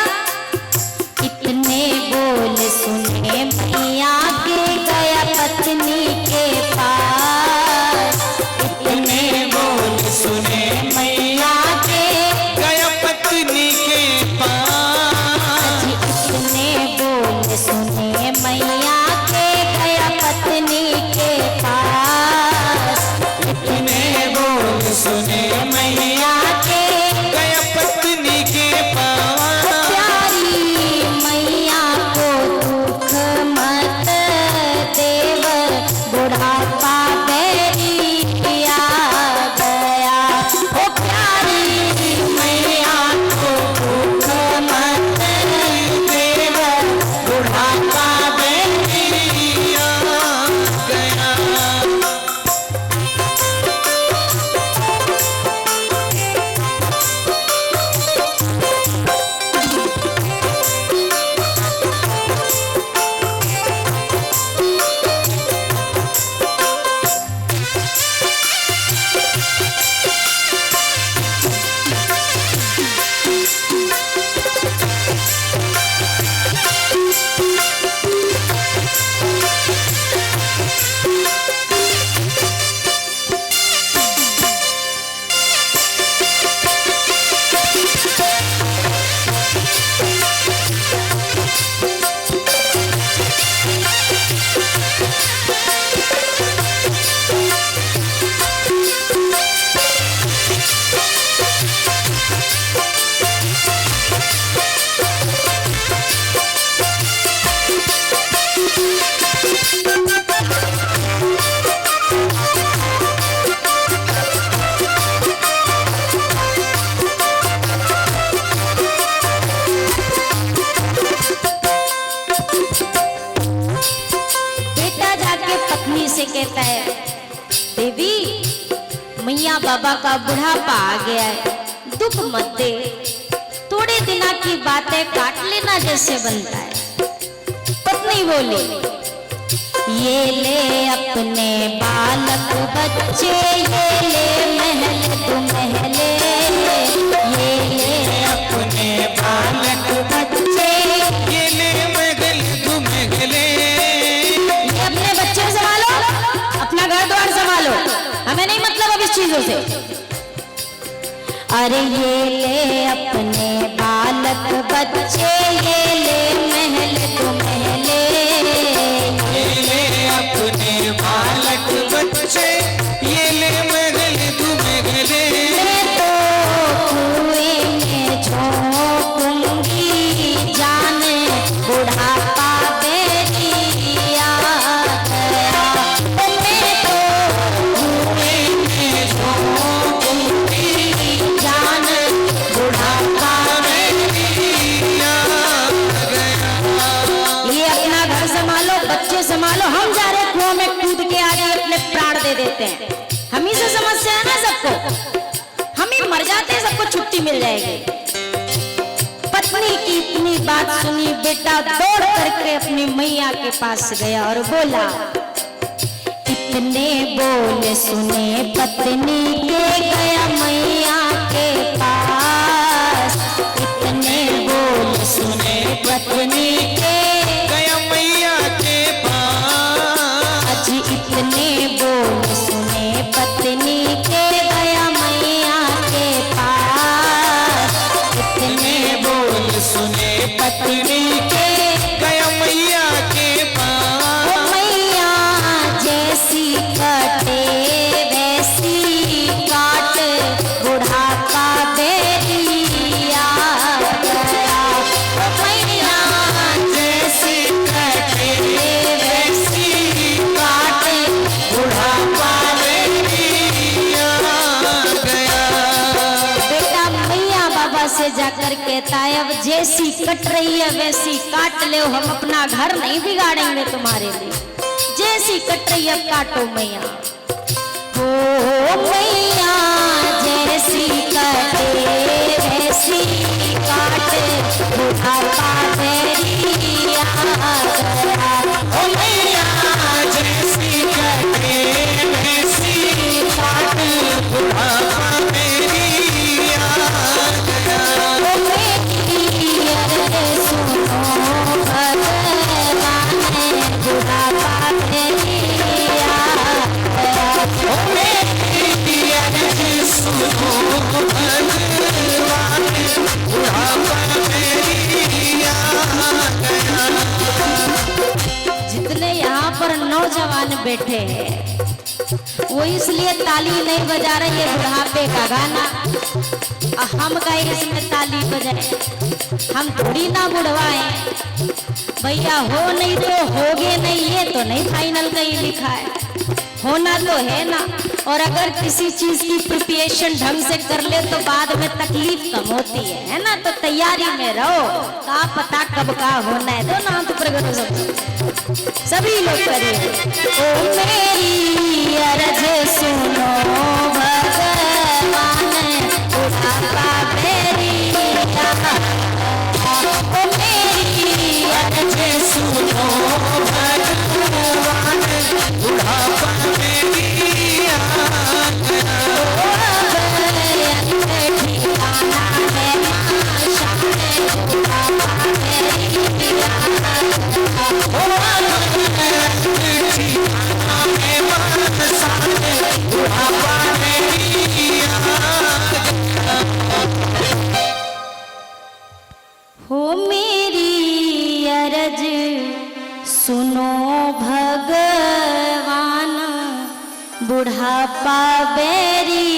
इतने बोल सुने मैया के गया पत्नी के पास, इतने बोल सुने मैया के गया पत्नी के पास। इतने बोल सुने मैया के गया पत्नी के पास, इतने बोल सुने मैया के गया पत्नी के पास। प्यारी मैया को दुख मत देव बुढ़ापा बेरी आ गया, ओ प्यारी मैया को दुख मत देव बुढ़ापा बेरी आ गया। बेटा जाके पत्नी से कहता है, देवी मैया बाबा का बुढ़ापा आ गया है, दुख मत दे, थोड़े दिना की बातें काट लेना जैसे बनता है। पत्नी बोली, ये ले अपने बालक बच्चे, ये ले महल तू महले, ये ले अपने बालक बच्चे, ये ले महल तू महले। ये अपने बच्चे संभालो, अपना घर द्वार संभालो, हमें नहीं मतलब अब इस चीजों से। अरे ये ले अपने बालक बच्चे, ये ले महल तू महले, ये ले अपने बालक बच्चे, ये ले महल तू महले। मैं तो कुएं में झोंकूंगी, जान बुढ़ापा बेरी आ गया। मैं तो कुएं में झोंकूंगी, जान बुढ़ापा बेरी आ गया। ये अपना घर संभालो, बच्चे संभालो, हम जा रहे कुआं में कूद के आगे अपने प्राण दे देते हैं। हम ही से समस्या है ना सबको, हम ही मर जाते हैं, सबको छुट्टी मिल जाएगी। पत्नी की इतनी बात सुनी, बेटा दौड़ करके अपनी मैया के पास गया और बोला, इतने बोल सुने पत्नी के गया मैया के पास, इतने बोल सुने पत्नी के गया मैया के पास। अजी इतने बोल सुने पत्नी के गया मैया के पास, इतने बोल सुने पत्नी के गया मैया के पास। ओ मैया जैसी कटे वैसी काट, बुढ़ापा बेरी आ गया। ओ मैया जैसी कटे वैसी काट, बुढ़ापा बेरी आ गया। बेटा मैया बाबा से जाकर कहता है, अब जैसी कट रही है वैसी काट ले, हम अपना घर नहीं बिगाड़ेंगे तुम्हारे लिए, जैसी कट रही है काटो मैया। ओ मैया जैसी कटे वैसी काट, बुढ़ापा बेरी आ गया। ओ मैया जैसी कटे वैसी काट, बुढ़ापा मेरी आ गया। ओ मेरी अरे सुनो भगवान, बुढ़ापा बेरी आ गया। ओ मेरी अर्ज़ सुनो भगवान, बुढ़ापा मेरी आ गया। जितने यहाँ पर नौजवान बैठे हैं वो इसलिए ताली नहीं बजा रहे, ये बुढ़ापे का गाना, हम का इसमें ताली बजाए, हम थोड़ी ना बुढ़वाए भैया, हो नहीं तो होगे नहीं, ये तो नहीं फाइनल कहीं लिखा है, होना तो है ना। और अगर किसी चीज की प्रिपरेशन ढंग से कर ले तो बाद में तकलीफ कम होती है ना। तो तैयारी में रहो, का पता कब का होना है। दो नाम तो प्रगट सभी लोग करिए। ओ मेरी अर्ज सुनो भगवान, बुढ़ापा बेरी आ। ओ मेरी अर्ज सुनो भगवान, बुढ़ापा मेरी आ गया। ठिकाना है माशा में, बुढ़ापा बेरी हो मेरी अरज सुनो भगवान, बुढ़ापा बेरी,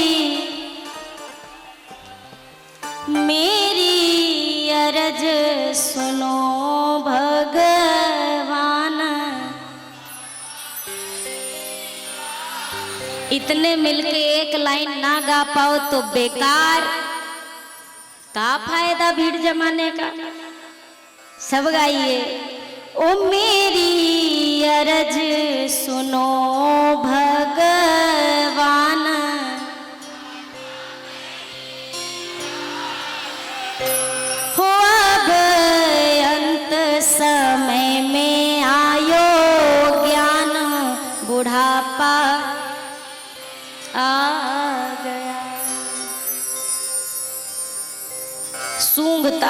मेरी अरज सुनो भगवान। इतने मिलके एक लाइन ना गा पाओ तो बेकार, का फायदा भीड़ जमाने का। सब गाइए। ओ मेरी अरज सुनो भगवान,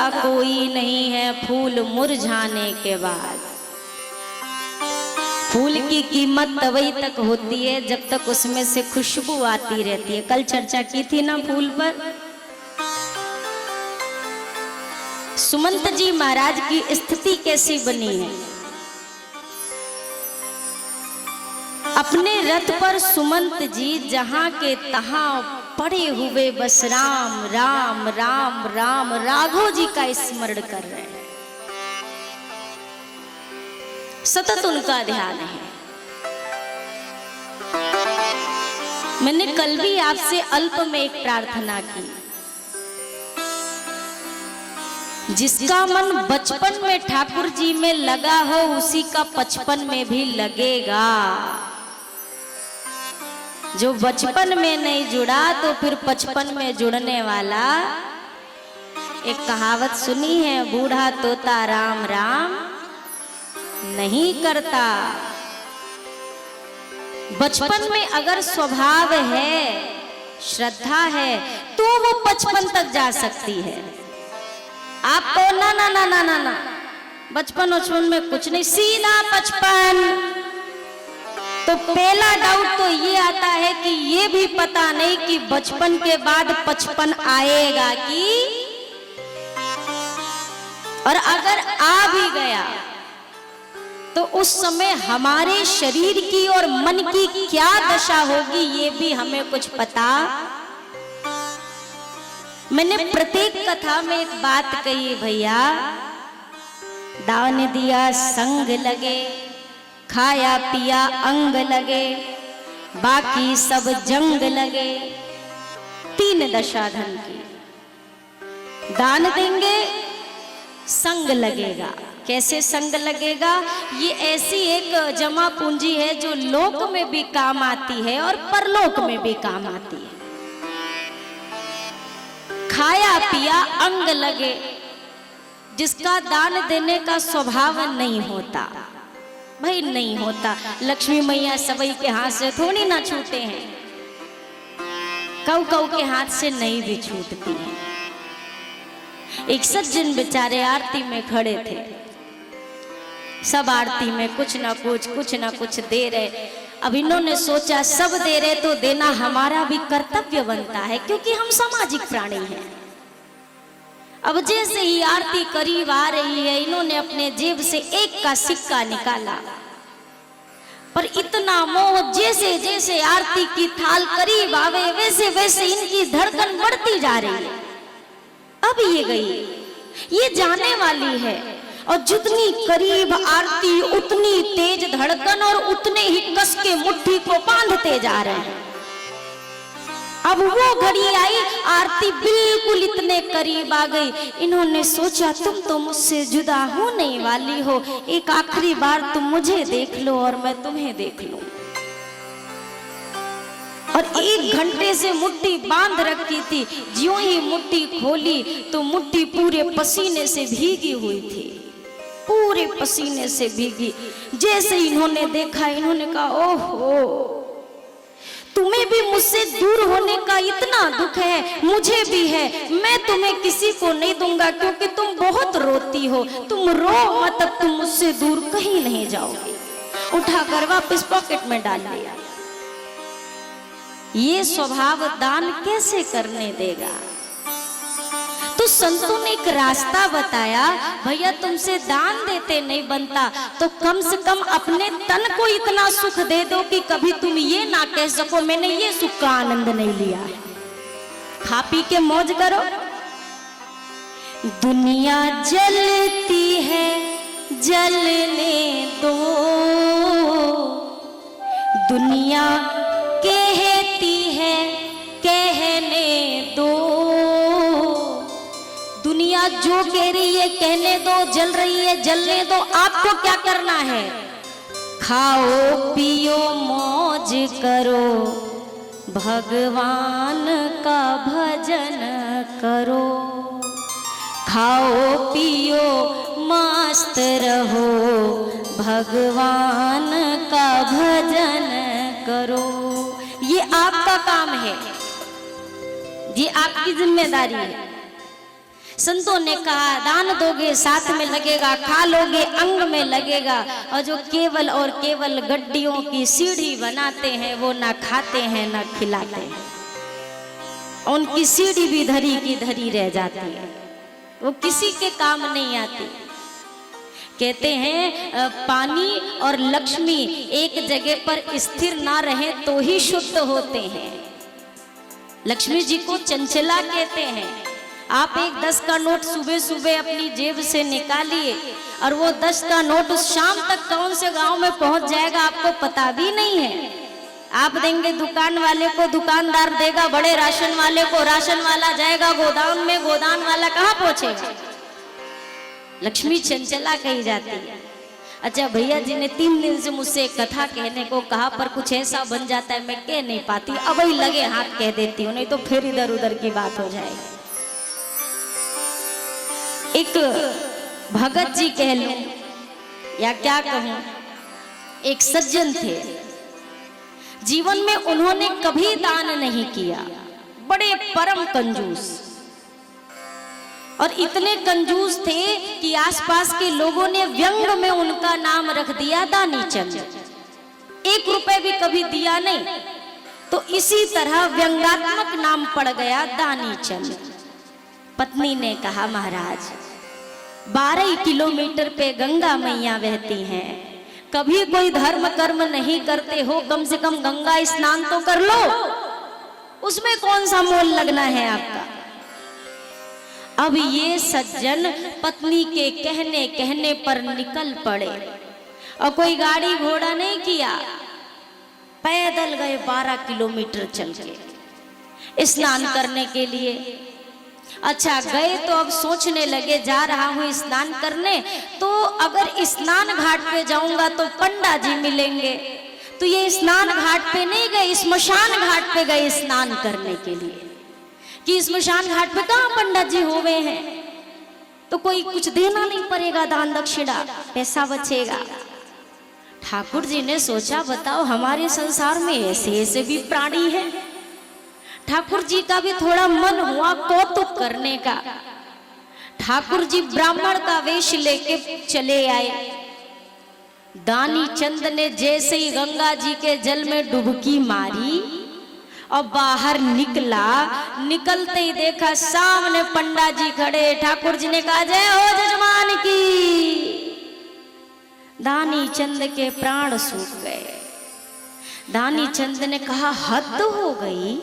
पौधा कोई नहीं है फूल मुरझाने के बाद। फूल की कीमत तभी तक होती है जब तक उसमें से खुशबू आती रहती है। कल चर्चा की थी ना फूल पर। सुमंत जी महाराज की स्थिति कैसी बनी है। अपने रथ पर सुमंत जी जहां के तहां पड़े हुए बस राम राम राम राम राघव जी का स्मरण कर रहे हैं। सतत उनका ध्यान है। मैंने कल भी आपसे अल्प में एक प्रार्थना की, जिसका मन बचपन में ठाकुर जी में लगा हो उसी का बचपन में भी लगेगा। जो बचपन में नहीं जुड़ा तो फिर बचपन में जुड़ने वाला। एक कहावत सुनी है, बूढ़ा तोता राम राम नहीं करता। बचपन में अगर स्वभाव है, श्रद्धा है, तो वो बचपन तक जा सकती है। आपको ना ना ना ना ना ना बचपन में कुछ नहीं, सीधा बचपन। तो पहला डाउट तो ये आता है कि ये भी पता नहीं कि बचपन के बाद 55 आएगा कि, और अगर आ भी गया तो उस समय हमारे शरीर की और मन की क्या दशा होगी ये भी हमें कुछ पता। मैंने प्रत्येक कथा में एक बात कही, भैया दान दिया संग लगे, खाया पिया अंग लगे, बाकी सब जंग लगे। 3 दशा धन की। दान देंगे, संग लगेगा। कैसे संग लगेगा? ये ऐसी एक जमा पूंजी है जो लोक में भी काम आती है और परलोक में भी काम आती है। खाया पिया अंग लगे, जिसका दान देने का स्वभाव नहीं होता, भाई नहीं होता। लक्ष्मी मैया सबई के हाथ से थोड़ी ना छूटे हैं, कौ कौ के हाथ से नहीं भी छूटती है। एक सज्जन बेचारे आरती में खड़े थे, सब आरती में कुछ ना कुछ दे रहे। अब इन्होंने सोचा सब दे रहे तो देना हमारा भी कर्तव्य बनता है, क्योंकि हम सामाजिक प्राणी हैं। अब जैसे ही आरती करीब आ रही है, इन्होंने अपने जेब से 1 का सिक्का निकाला, पर इतना मोह, जैसे जैसे आरती की थाल करीब आवे वैसे वैसे इनकी धड़कन बढ़ती जा रही है। अब ये गई, ये जाने वाली है, और जितनी करीब आरती उतनी तेज धड़कन और उतने ही कस के मुट्ठी को बांधते जा रहे हैं। अब वो घड़ी आई, आरती बिल्कुल इतने करीब आ गई। इन्होंने सोचा तुम तो मुझसे जुदा होने वाली हो, एक आखिरी बार तुम मुझे देख लो और मैं तुम्हें देख लूं। और 1 घंटे से मुट्ठी बांध रखी थी, ज्यों ही मुट्ठी खोली तो मुट्ठी पूरे पसीने से भीगी हुई थी, पूरे पसीने से भीगी। जैसे इन्होंने देखा, इन्होंने कहा ओहो, तुम्हें भी मुझसे दूर होने का इतना दुख है, मुझे भी है। मैं तुम्हें किसी को नहीं दूंगा, क्योंकि तुम बहुत रोती हो। तुम रो मत, तुम मुझसे दूर कहीं नहीं जाओगे। उठाकर वापस पॉकेट में डाल लिया। ये स्वभाव दान कैसे करने देगा? तो संतों ने एक रास्ता बताया, भैया तुमसे दान देते नहीं बनता तो कम से कम अपने तन को इतना सुख दे दो कि कभी तुम ये ना कह सको मैंने ये सुख का आनंद नहीं लिया है। खा पी के मौज करो। दुनिया जलती है जलने दो, दुनिया कहती है कहने दो। दुनिया जो कह रही है कहने दो, जल रही है जलने दो। आपको क्या करना है? खाओ पियो मौज करो, भगवान का भजन करो। खाओ पियो मस्त रहो, भगवान का भजन करो। ये आपका काम है, ये आपकी जिम्मेदारी है। संतों ने कहा दान दोगे साथ में लगेगा, खा लोगे अंग में लगेगा, और जो केवल और केवल गड्डियों की सीढ़ी बनाते हैं वो ना खाते हैं ना खिलाते हैं, उनकी सीढ़ी भी धरी की धरी रह जाती है, वो किसी के काम नहीं आती। कहते हैं पानी और लक्ष्मी एक जगह पर स्थिर ना रहे तो ही शुद्ध होते हैं। लक्ष्मी जी को चंचला कहते हैं। आप एक 10 का नोट सुबह सुबह अपनी जेब से निकालिए और वो 10 का नोट उस शाम तक कौन से गांव में पहुंच जाएगा आपको पता भी नहीं है। आप देंगे दुकान वाले को, दुकानदार देगा बड़े राशन वाले को, राशन वाला जाएगा गोदाम में, गोदाम वाला कहाँ पहुंचेगा। लक्ष्मी चंचला कही जाती है। अच्छा भैया जी ने 3 दिन से मुझसे कथा कहने को कहा, पर कुछ ऐसा बन जाता है मैं कह नहीं पाती, अब ही लगे हाथ कह देती हूँ, नहीं तो फिर इधर उधर की बात हो जाएगी। एक भगत जी कह लूं या क्या कहूं, एक सज्जन थे। जीवन में उन्होंने कभी दान नहीं किया, बड़े परम कंजूस, और इतने कंजूस थे कि आसपास के लोगों ने व्यंग में उनका नाम रख दिया दानी चंद। 1 रुपए भी कभी दिया नहीं, तो इसी तरह व्यंगात्मक नाम पड़ गया दानी चंद। पत्नी ने कहा महाराज 12 किलोमीटर पे गंगा मैया बहती हैं, कभी कोई धर्म कर्म नहीं करते हो, कम से कम गंगा स्नान तो कर लो, उसमें कौन सा मोल लगना है आपका। अब ये सज्जन पत्नी के कहने कहने पर निकल पड़े और कोई गाड़ी घोड़ा नहीं किया, पैदल गए 12 किलोमीटर चल के स्नान करने के लिए। अच्छा गए तो अब सोचने लगे जा रहा हूं स्नान करने, तो अगर स्नान घाट पे जाऊंगा तो पंडा जी मिलेंगे, तो ये स्नान घाट पे नहीं गए, स्मशान घाट पे गए स्नान करने के लिए कि स्मशान घाट पे कहाँ पंडित जी हो गए हैं, तो कोई कुछ देना नहीं पड़ेगा दान दक्षिणा, पैसा बचेगा। ठाकुर जी ने सोचा बताओ हमारे संसार में ऐसे ऐसे भी प्राणी हैं। ठाकुर जी का भी थोड़ा मन हुआ कौतुक करने का। ठाकुर जी ब्राह्मण का वेश लेके चले आए। दानी चंद ने जैसे ही गंगा जी के जल में डुबकी मारी और बाहर निकला, निकलते ही देखा सामने पंडा जी खड़े। ठाकुर जी ने कहा जय हो जजमान की। दानी चंद के प्राण सूख गए। दानी चंद ने कहा हद हो गई,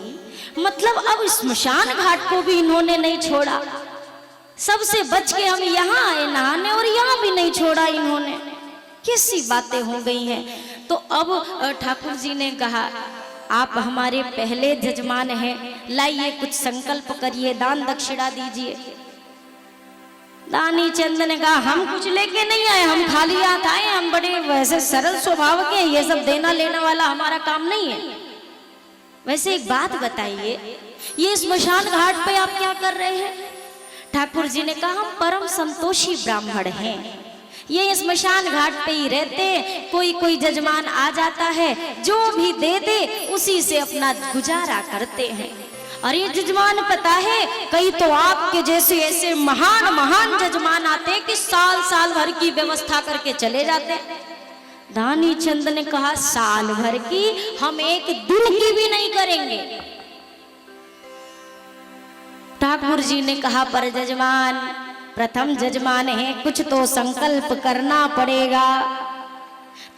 मतलब अब स्मशान घाट को भी इन्होंने नहीं छोड़ा, सबसे बच के हम यहाँ आए नहाने और यहाँ भी नहीं छोड़ा इन्होंने, कैसी बातें हो गई हैं। तो अब ठाकुर जी ने कहा आप हमारे पहले जजमान हैं, लाइए कुछ संकल्प करिए, दान दक्षिणा दीजिए। दानी चंद ने कहा हम कुछ लेके नहीं आए, हम खाली हाथ आए, हम बड़े वैसे सरल स्वभाव के, ये सब देना लेना वाला हमारा काम नहीं है। वैसे एक बात बताइए, ये स्मशान घाट पे आप क्या कर रहे हैं? ठाकुर जी ने कहा हम परम संतोषी ब्राह्मण हैं, ये स्मशान घाट पे ही रहते, कोई कोई जजमान आ जाता है, जो भी दे दे उसी से अपना गुजारा करते हैं। और ये जजमान पता है कई तो आपके जैसे ऐसे महान महान जजमान आते कि साल साल भर की व्यवस्था करके चले जाते। दानी चंद ने कहा साल भर की, हम एक दिन की भी नहीं करेंगे। ठाकुर जी ने कहा पर जजमान प्रथम जजमान है, कुछ तो संकल्प करना पड़ेगा।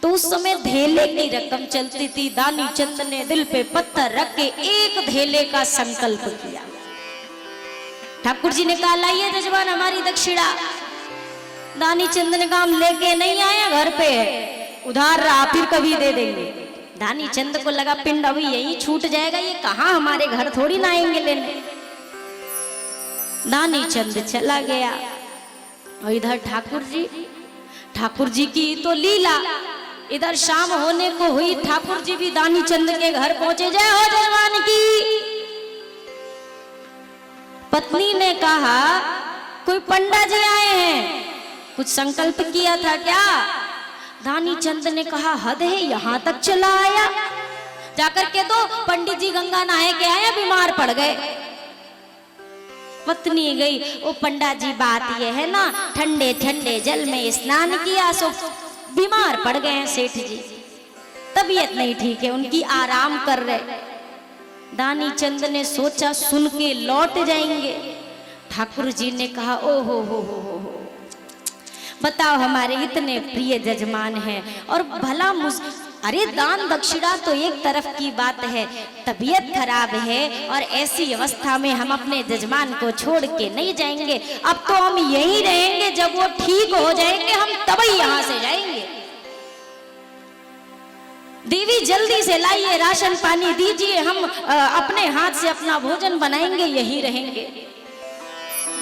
तो उस समय धेले की रकम चलती थी। दानी चंद ने दिल पे पत्थर रख के एक धेले का संकल्प किया। ठाकुर जी ने कहा लाइए जजमान हमारी दक्षिणा। दानी चंद ने कहा हम लेके नहीं आए, घर पे है, उधार रहा, फिर कभी दे देंगे। दानी चंद को लगा पिंड अभी यही छूट जाएगा, ये कहाँ हमारे घर थोड़ी ना आएंगे लेने। दानी चंद चला गया और इधर ठाकुर जी की तो लीला। इधर शाम होने को हुई, ठाकुर जी भी दानी चंद के घर पहुंचे। जय हो जजमान की। पत्नी ने कहा कोई पंडा जी आए हैं, कुछ संकल्प किया था क्या? दानी चंद ने कहा हद है, यहां तक चला आया। जाकर के तो पंडित जी गंगा नहाए के आए, बीमार पड़ गए। पत्नी गई, ओ पंडा जी बात ये है ना, ठंडे ठंडे जल में स्नान किया सो बीमार पड़ गए हैं सेठ जी, तबीयत नहीं ठीक है उनकी, आराम कर रहे। दानी चंद ने सोचा सुन के लौट जाएंगे। ठाकुर जी ने कहा ओ हो, बताओ हमारे इतने प्रिय जजमान हैं और भला अरे दान दक्षिणा तो एक तरफ की बात है, तबीयत खराब है और ऐसी अवस्था में हम अपने जजमान को छोड़ के नहीं जाएंगे, अब तो हम यहीं रहेंगे, जब वो ठीक हो जाएंगे हम तभी यहाँ से जाएंगे। देवी जल्दी से लाइए, राशन पानी दीजिए, हम अपने हाथ से अपना भोजन बनाएंगे, यहीं रहेंगे।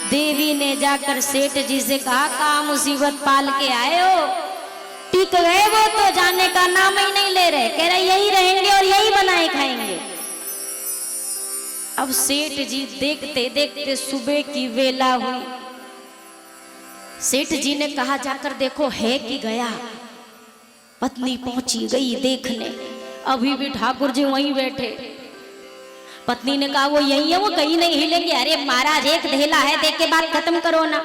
देवी ने जाकर सेठ जी से कहा, कहा मुसीबत पाल के आए हो, टिक गए, वो तो जाने का नाम ही नहीं ले रहे, कह रहे यही रहेंगे और यही बनाए खाएंगे। अब सेठ जी देखते देखते सुबह की वेला हुई। सेठ जी ने कहा जाकर देखो है कि गया। पत्नी पहुंची गई देखने, अभी भी ठाकुर जी वहीं बैठे। पत्नी ने कहा वो यही है, वो कहीं नहीं हिलेंगे। अरे महाराज एक धेला है, देख के बात खत्म करो ना।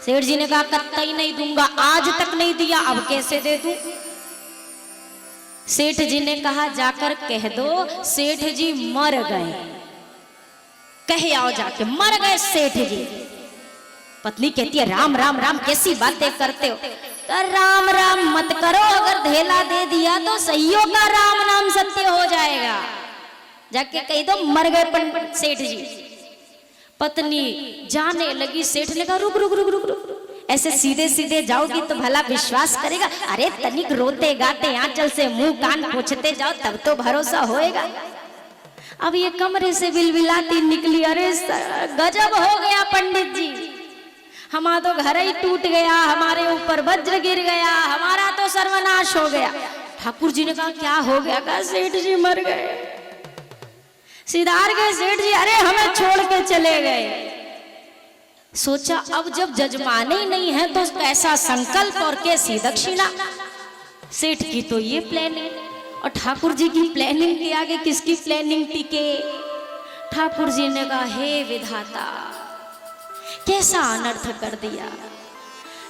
सेठ जी ने कहा कतई नहीं दूंगा, आज तक नहीं दिया, अब कैसे दे दूं। सेठ जी ने कहा जाकर कह दो सेठ जी मर गए, कहे आओ जाके मर गए सेठ जी। पत्नी कहती है राम राम राम कैसी बातें करते हो, तो राम राम मत करो, अगर धेला दे दिया तो सही होगा, राम नाम सत्य हो जाएगा। जाके कह दो मर गए सेठ जी। पत्नी जाने लगी, सेठ ने कहा रुक रुक रुक रुक रुक, ऐसे सीधे सीधे जाओगी तो भला विश्वास करेगा। अरे तनिक रोते गाते आंचल से मुंह कान पोंछते जाओ तब तो भरोसा होएगा। अब ये कमरे से बिलबिलाती निकली, अरे गजब हो गया पंडित जी, हमारा तो घर ही टूट गया, हमारे ऊपर वज्र गिर गया, हमारा तो सर्वनाश हो गया। ठाकुर जी ने कहा क्या हो गया, कहा सेठ जी मर गए। सिधार गए सेठ जी, अरे हमें छोड़ के चले गए। सोचा अब जब जजमाने ही नहीं है तो कैसा संकल्प और कैसी दक्षिणा। सेठ की तो ये प्लानिंग और ठाकुर जी की प्लानिंग के आगे किसकी प्लानिंग टिके। ठाकुर जी ने कहा हे विधाता कैसा अनर्थ कर दिया।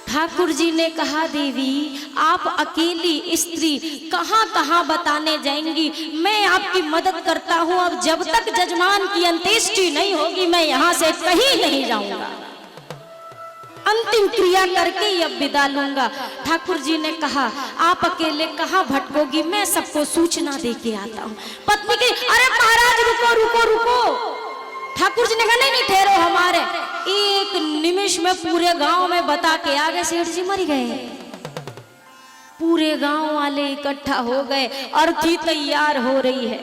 ठाकुर जी ने कहा देवी आप अकेली स्त्री कहां कहां बताने जाएंगी, मैं आपकी मदद करता हूं। अब जब तक जजमान की अंत्येष्टि नहीं होगी मैं यहां से कहीं नहीं जाऊंगा, अंतिम क्रिया करके ही अब विदा लूंगा। ठाकुर जी ने कहा आप अकेले कहां भटकोगी, मैं सबको सूचना दे के आता हूं। पत्नी की अरे महाराज रुको रुको रुको। ठाकुर जी ने कहा नहीं नहीं ठहरो, हमारे एक निमिष में पूरे गांव में बता के आ गए सेठ जी मर गए। पूरे गांव वाले इकट्ठा हो गए, अर्थी तैयार हो रही है,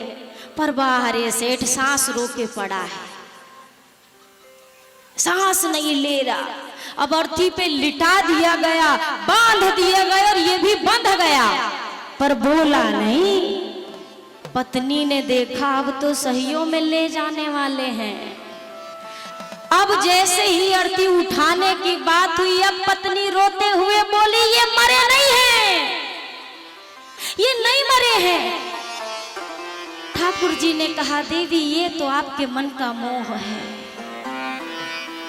पर बाहर सेठ सांस रोके पड़ा है, सांस नहीं ले रहा। अब अर्थी पे लिटा दिया गया, बांध दिया गया और ये भी बंध गया, पर बोला नहीं। पत्नी ने देखा अब तो सहियों में ले जाने वाले हैं। अब जैसे ही अर्थी उठाने की बात हुई, अब पत्नी रोते हुए बोली ये मरे नहीं हैं, ये नहीं मरे हैं। ठाकुर जी ने कहा देवी ये तो आपके मन का मोह है।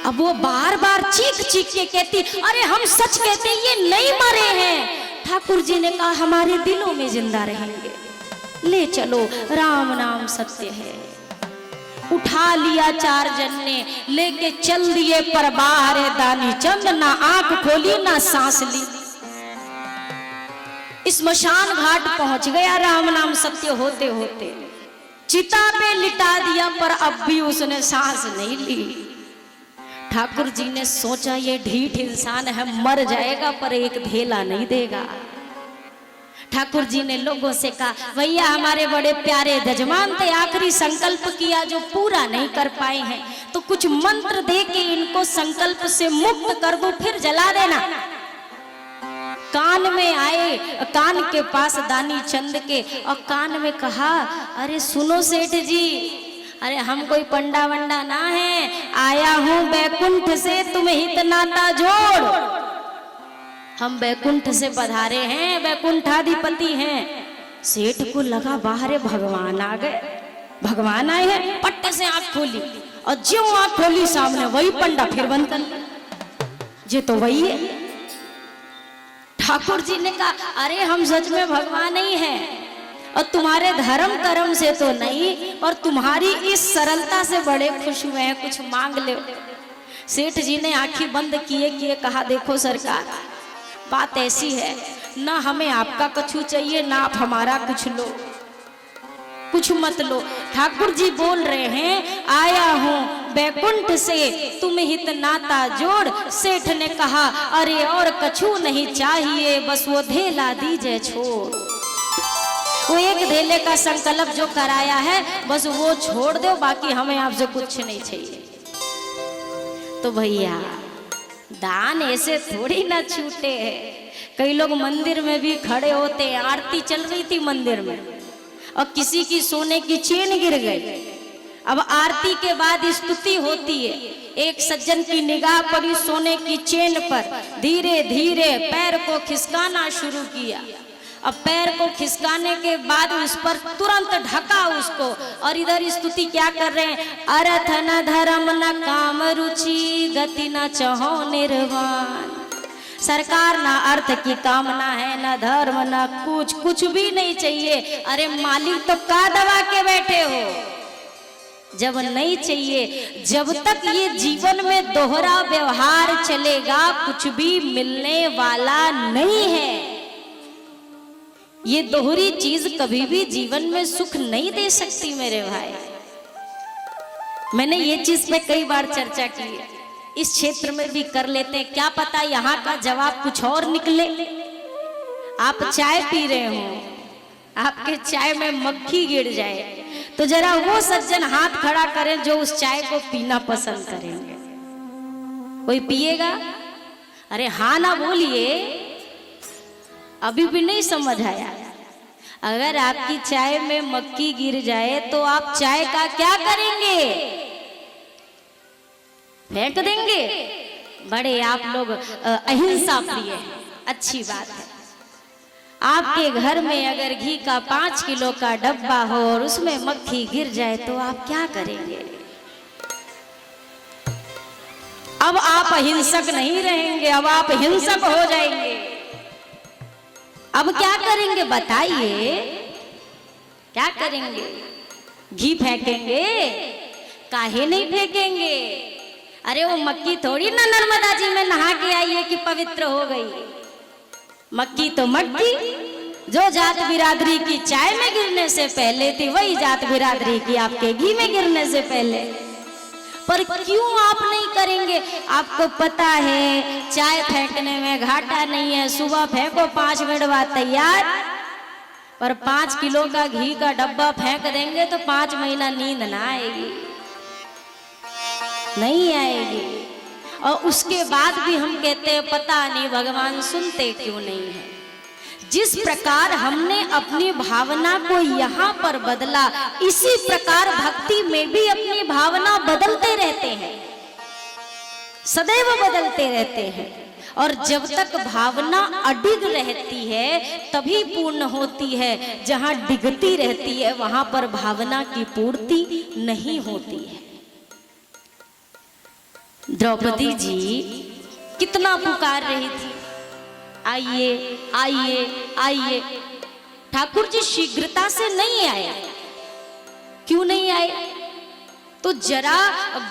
अब वो बार बार चीख चीख के कहती अरे हम सच कहते ये नहीं मरे हैं। ठाकुर जी ने कहा हमारे दिलों में जिंदा रहेंगे, ले चलो राम नाम सत्य है। उठा लिया चार जन ने, लेके चल दिए पर बाहर दानी चंद ना आंख खोली ना सांस ली। स्मशान घाट पहुंच गया राम नाम सत्य होते होते, चिता पे लिटा दिया पर अब भी उसने सांस नहीं ली। ठाकुर जी ने सोचा ये ढीठ इंसान है, मर जाएगा पर एक धेला नहीं देगा। ठाकुर जी ने लोगों से कहा भैया हमारे बड़े प्यारे जजमान थे, आखिरी संकल्प किया जो पूरा नहीं कर पाए हैं, तो कुछ मंत्र दे के इनको संकल्प से मुक्त कर दो फिर जला देना। कान में आए, कान के पास दानी चंद के, और कान में कहा अरे सुनो सेठ जी, अरे हम कोई पंडा वंडा ना है, आया हूं बैकुंठ से तुम्हें हित नाता जोड़। हम बैकुंठ से पधारे हैं, बैकुंठाधिपति हैं। सेठ को लगा बाहर भगवान आ गए, भगवान आए हैं, पट्टे से आंख खोली और जो आंख खोली सामने वही पंडा फिर बंद कर लिया, ये तो वही है। ठाकुर जी ने कहा अरे हम सच में भगवान ही हैं और तुम्हारे धर्म कर्म से तो नहीं, और तुम्हारी इस सरलता से बड़े खुश हुए हैं, कुछ मांग ले। सेठ जी ने आंखें बंद किए किए कहा देखो सरकार, बात ऐसी है ना हमें आपका कछु चाहिए ना आप हमारा कुछ लो, कुछ मत लो। ठाकुर जी बोल रहे हैं आया हूं बैकुंठ से तुम हित नाता जोड़। सेठ ने कहा अरे और कछु नहीं चाहिए, बस वो धेला दीजिए छोड़। वो एक धेले का संकल्प जो कराया है बस वो छोड़ दो, बाकी हमें आपसे कुछ नहीं चाहिए। तो भैया दान ऐसे थोड़ी ना छूटे हैं। कई लोग मंदिर में भी खड़े होते हैं, आरती चल रही थी मंदिर में और किसी की सोने की चेन गिर गई। अब आरती के बाद स्तुति होती है, एक सज्जन की निगाह पड़ी सोने की चेन पर, धीरे धीरे पैर को खिसकाना शुरू किया। अब पैर को खिसकाने के बाद उस पर तुरंत ढका उसको, और इधर स्तुति क्या कर रहे हैं, अर्थ न धर्म न काम रुचि गति न चहो निर्वाण। सरकार ना अर्थ की कामना है ना धर्म ना कुछ भी नहीं चाहिए। अरे मालिक तो का दबा के बैठे हो, जब नहीं चाहिए, जब तक ये जीवन में दोहरा व्यवहार चलेगा कुछ भी मिलने वाला नहीं है। ये दोहरी चीज कभी भी जीवन में सुख नहीं दे सकती मेरे भाई। मैंने ये चीज पे कई बार चर्चा की है, इस क्षेत्र में भी कर लेते हैं, क्या पता यहाँ का जवाब कुछ और निकले। आप चाय पी रहे हो, आपके चाय में मक्खी गिर जाए तो जरा वो सज्जन हाथ खड़ा करें जो उस चाय को पीना पसंद करेंगे। कोई पिएगा? अरे हाँ ना बोलिए, अभी भी नहीं समझ आया। अगर आपकी चाय में मक्खी गिर जाए तो आप चाय का क्या करेंगे? फेंक देंगे? बड़े आप लोग अहिंसा प्रिय हैं, अच्छी बात है। आपके घर में अगर घी का 5 किलो का डब्बा हो और उसमें मक्खी गिर जाए तो आप क्या करेंगे? अब आप अहिंसक नहीं रहेंगे, अब आप हिंसक हो जाएंगे। अब क्या करेंगे बताइए? क्या करेंगे? घी फेंकेंगे? काहे नहीं फेंकेंगे? अरे वो मक्खी थोड़ी ना नर्मदा जी में नहा के आई है कि पवित्र हो गई। मक्खी तो मक्खी, जो जात बिरादरी की चाय में गिरने से पहले थी वही जात बिरादरी की आपके घी में गिरने से पहले। पर क्यों आप नहीं करेंगे? आपको पता है चाय फेंकने में घाटा नहीं है, सुबह फेंको 5 मिनट बाद तैयार। पर 5 किलो का घी का डब्बा फेंक देंगे तो 5 महीना नींद ना आएगी, नहीं आएगी। और उसके बाद भी हम कहते हैं पता नहीं भगवान सुनते क्यों नहीं है। जिस प्रकार हमने अपनी भावना को यहाँ पर बदला, इसी प्रकार भक्ति में भी अपनी भावना बदलते रहते हैं, सदैव बदलते रहते हैं। और जब तक भावना अडिग रहती है तभी पूर्ण होती है, जहाँ डिगती रहती है वहां पर भावना की पूर्ति नहीं होती है। द्रौपदी जी कितना पुकार रही थी, आइए आइए आइए। ठाकुर जी शीघ्रता से नहीं आए। क्यों नहीं आए? तो जरा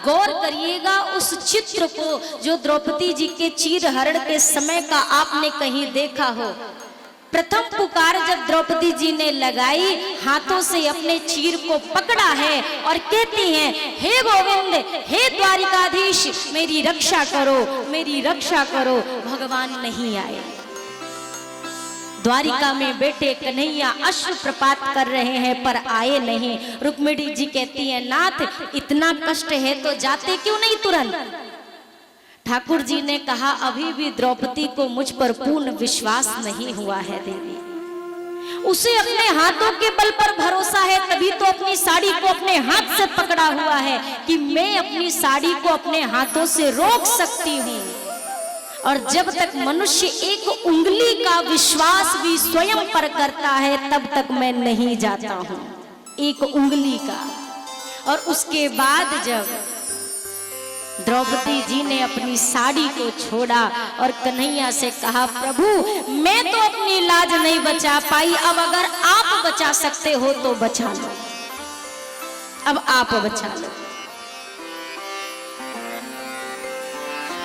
गौर करिएगा उस चित्र को जो द्रौपदी जी के चीरहरण के समय का आपने कहीं देखा हो। प्रथम पुकार जब द्रौपदी जी ने लगाई, हाथों से अपने चीर को पकड़ा है और कहती हैं, हे गोविंद, हे द्वारिकाधीश, मेरी रक्षा करो, मेरी रक्षा करो। भगवान नहीं आए। द्वारिका में बेटे कन्हैया अश्रु प्रपात कर रहे हैं पर आए नहीं। रुक्मिणी जी कहती है, नाथ इतना कष्ट है तो जाते क्यों नहीं तुरंत? ठाकुर जी ने कहा, अभी भी द्रौपदी को मुझ पर पूर्ण विश्वास नहीं हुआ है देवी। उसे अपने हाथों के बल पर भरोसा है, तभी तो अपनी साड़ी को अपने हाथ से पकड़ा हुआ है कि मैं अपनी साड़ी को अपने हाथों से रोक सकती हूँ। और जब तक मनुष्य एक उंगली का विश्वास भी स्वयं पर करता है तब तक मैं नहीं जाता हूँ। एक उंगली का। और उसके बाद जब द्रौपदी जी ने अपनी साड़ी को छोड़ा और कन्हैया से कहा, प्रभु मैं तो अपनी लाज नहीं बचा पाई, अब अगर आप बचा सकते हो तो बचा लो, अब आप बचा लो।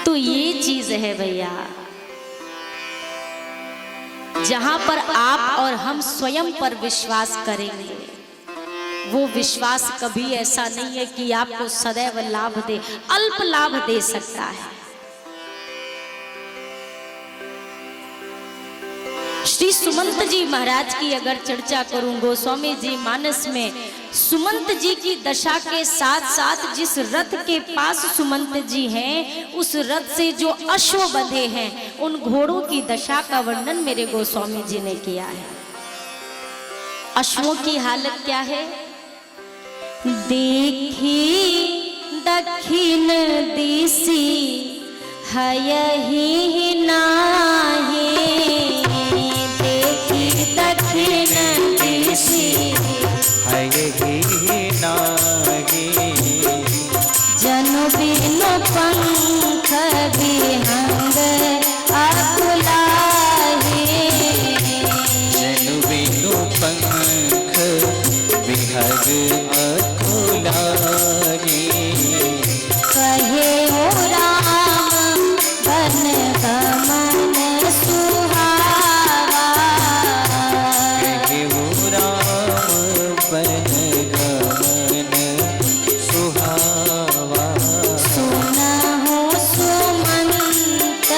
तो ये चीज है भैया, जहां पर आप और हम स्वयं पर विश्वास करेंगे, वो विश्वास कभी ऐसा नहीं है कि आपको सदैव लाभ दे, अल्प लाभ दे सकता है। श्री सुमंत जी महाराज की अगर चर्चा करूं, गोस्वामी जी मानस में सुमंत जी की दशा के साथ साथ जिस रथ के पास सुमंत जी हैं, उस रथ से जो अश्व बंधे हैं, उन घोड़ों की दशा का वर्णन मेरे गोस्वामी जी ने किया है। अश्वों की हालत क्या है? देखी दक्षिण दिशि हयहि नाहि, देखी दक्षिण दिशि हयहि नाहि, जनु बिनु पंख विहंग अकुलाहि, जनु बिनु पंख विहंग अकुलाहि, कहे हो राम बन गमन सुहावा, कहे हो राम बन गमन सुहावा, सुनहु सुमंत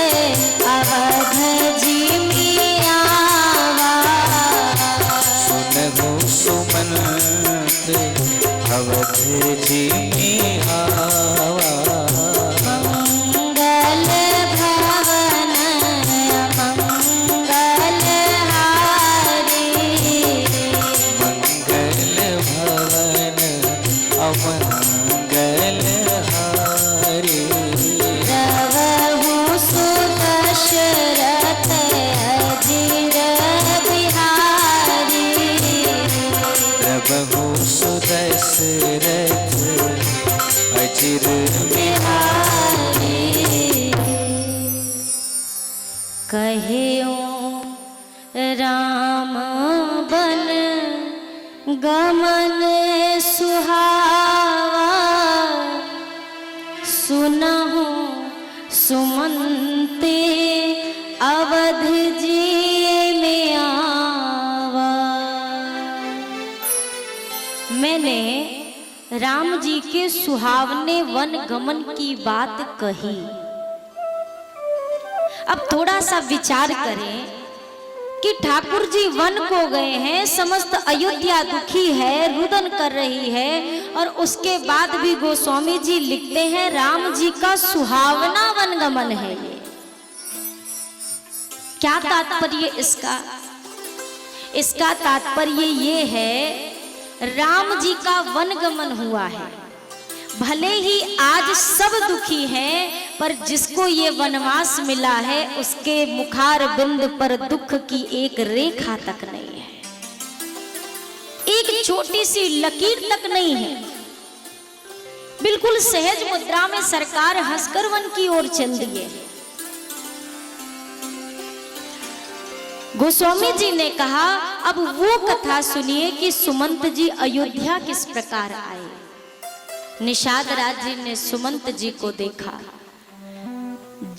अवध जी आवा, सुनहु सुमंत अवध जी आवा, मंगल भवन मंगल हारी, मंगल भवन अमंगल हारी, रवहु सुदशरथ अजिर बिहारी, प्रभु सुदशरथ अजिर बिहारी, कहियो राम बन गमन सुहावा, सुनहु सुमंते अवध जी में आवा। मैंने राम जी के सुहावने वन गमन की बात कही। अब थोड़ा सा विचार करें कि ठाकुर जी वन को गए हैं, समस्त अयोध्या दुखी है, रुदन कर रही है, और उसके बाद भी गोस्वामी जी लिखते हैं राम जी का सुहावना वनगमन है ये। क्या तात्पर्य इसका? इसका तात्पर्य ये है, राम जी का वनगमन हुआ है। भले ही आज सब दुखी हैं, पर जिसको ये वनवास मिला है उसके मुखार बिंद पर दुख की एक रेखा तक नहीं है, एक छोटी सी लकीर तक नहीं है। बिल्कुल सहज मुद्रा में सरकार हंसकर वन की ओर चल दिए। गोस्वामी जी ने कहा, अब वो कथा सुनिए कि सुमंत जी अयोध्या किस प्रकार आए। निषाद राज जी ने सुमंत जी को देखा,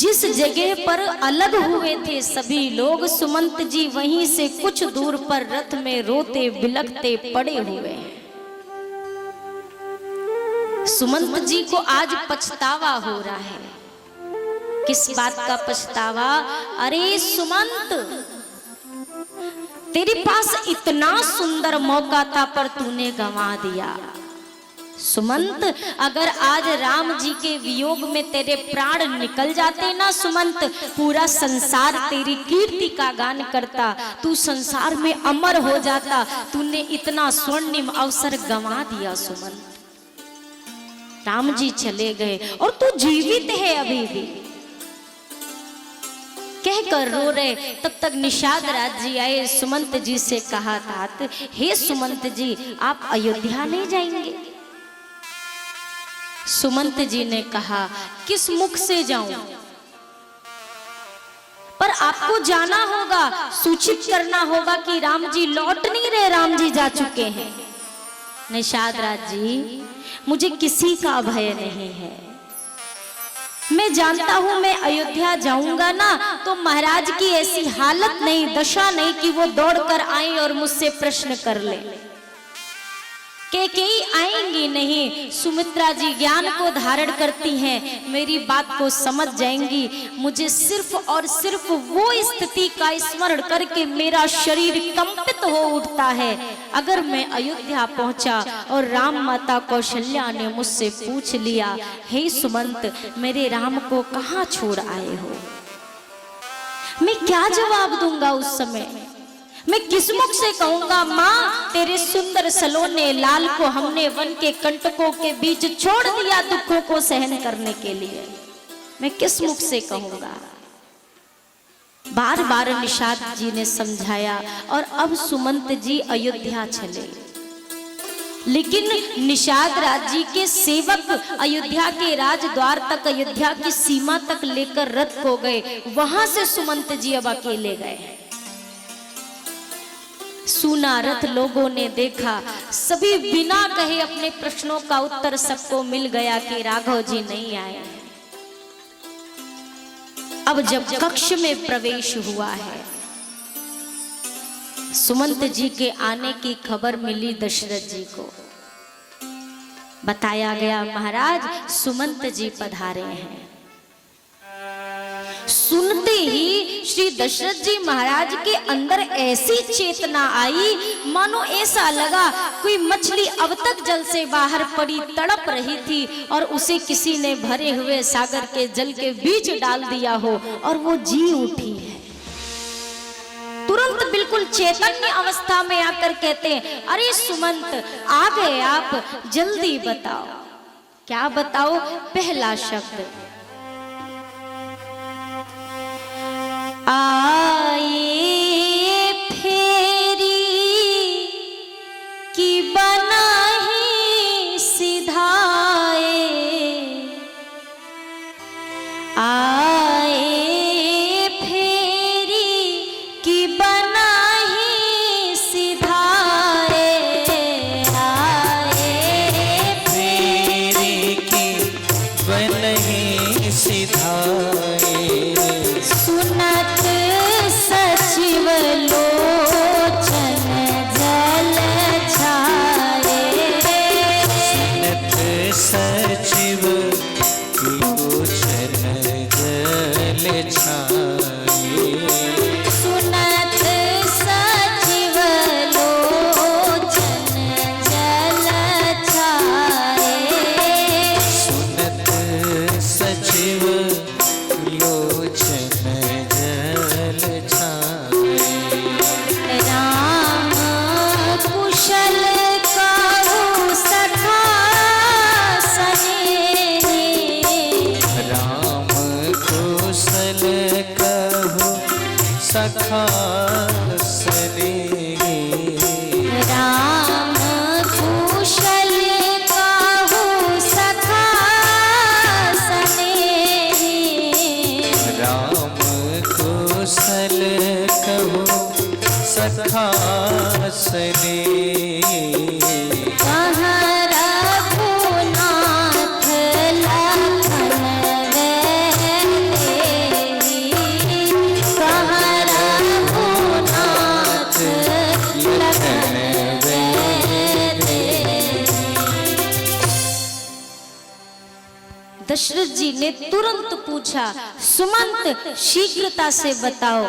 जिस जगह पर अलग हुए थे सभी लोग, सुमंत जी वहीं से कुछ दूर पर रथ में रोते बिलखते पड़े हुए हैं। सुमंत जी को आज पछतावा हो रहा है। किस बात का पछतावा? अरे सुमंत, तेरे पास इतना सुंदर मौका था पर तूने गंवा दिया। सुमंत, अगर आज राम जी के वियोग में तेरे प्राण निकल जाते ना सुमंत, पूरा संसार तेरी कीर्ति का गान करता, तू संसार में अमर हो जाता। तूने इतना स्वर्णिम अवसर गंवा दिया सुमंत। राम जी चले गए और तू जीवित है अभी भी। कहकर रो रहे, तब तक निषाद राज जी आए, सुमंत जी से कहा तात, हे सुमंत जी आप अयोध्या नहीं जाएंगे? सुमंत जी ने कहा किस मुख से जाऊं, पर आपको जाना होगा, सूचित करना होगा कि राम जी लौट नहीं रहे, राम जी जा चुके हैं। निषाद राज जी मुझे किसी का भय नहीं है, मैं जानता हूं मैं अयोध्या जाऊंगा ना तो महाराज की ऐसी हालत नहीं, दशा नहीं कि वो दौड़कर आए और मुझसे प्रश्न कर ले। कैकेयी आएंगी नहीं, सुमित्रा जी ज्ञान को धारण करती हैं, मेरी बात को समझ जाएंगी। मुझे सिर्फ और सिर्फ वो स्थिति का स्मरण करके मेरा शरीर कंपित हो उठता है। अगर मैं अयोध्या पहुंचा और राम माता कौशल्या ने मुझसे पूछ लिया, हे सुमंत मेरे राम को कहाँ छोड़ आए हो, मैं क्या जवाब दूंगा उस समय? मैं किस मुख से कहूंगा माँ तेरे सुंदर सलोने लाल को हमने वन के कंटकों के बीच छोड़ दिया दुखों को सहन करने के लिए, मैं किस मुख से कहूंगा? बार बार निषाद जी ने समझाया और अब सुमंत जी अयोध्या चले। लेकिन निषाद राज जी के सेवक अयोध्या के राजद्वार तक, अयोध्या की सीमा तक लेकर रथ को गए, वहां से सुमंत जी अब अकेले गए। सुना रथ लोगों ने देखा, सभी बिना कहे अपने प्रश्नों का उत्तर सबको मिल गया कि राघव जी नहीं आए। अब जब कक्ष में प्रवेश हुआ है, सुमंत जी के आने की खबर मिली दशरथ जी को, बताया गया महाराज सुमंत जी पधारे हैं। सुनते ही श्री दशरथ जी महाराज के अंदर ऐसी चेतना आई, मानो ऐसा लगा कोई मछली अब तक जल से बाहर पड़ी तड़प रही थी और उसे किसी ने भरे हुए सागर के जल के बीच डाल दिया हो और वो जी उठी है। तुरंत बिल्कुल चैतन्य अवस्था में आकर कहते हैं, अरे सुमंत आ गए आप, जल्दी बताओ। क्या बताओ? पहला शब्द आए फेरी की बनाही सिधाए, आए फेरी की बनाही सिधाए, आए फेरी की बनही सिधाए, सुनत सचिव लोचन जल छाए, सुनत सचिव लोचन जल छाए, सुनत सचिव लोचन जल छाए, सुनत सचिव लोचन जल छाए, राम कुशल कहु सखा सनेही, राम कुशल कहु सखा सनेही, राम कुशल कहु सखा सनेही, राम कुशल कहु सखा सनेही, कहाँ रघुनाथ लखन वैदेही, कहाँ रघुनाथ लखन वैदेही। दशरथ जी ने तुरंत पूछा, सुमंत शीघ्रता से बताओ।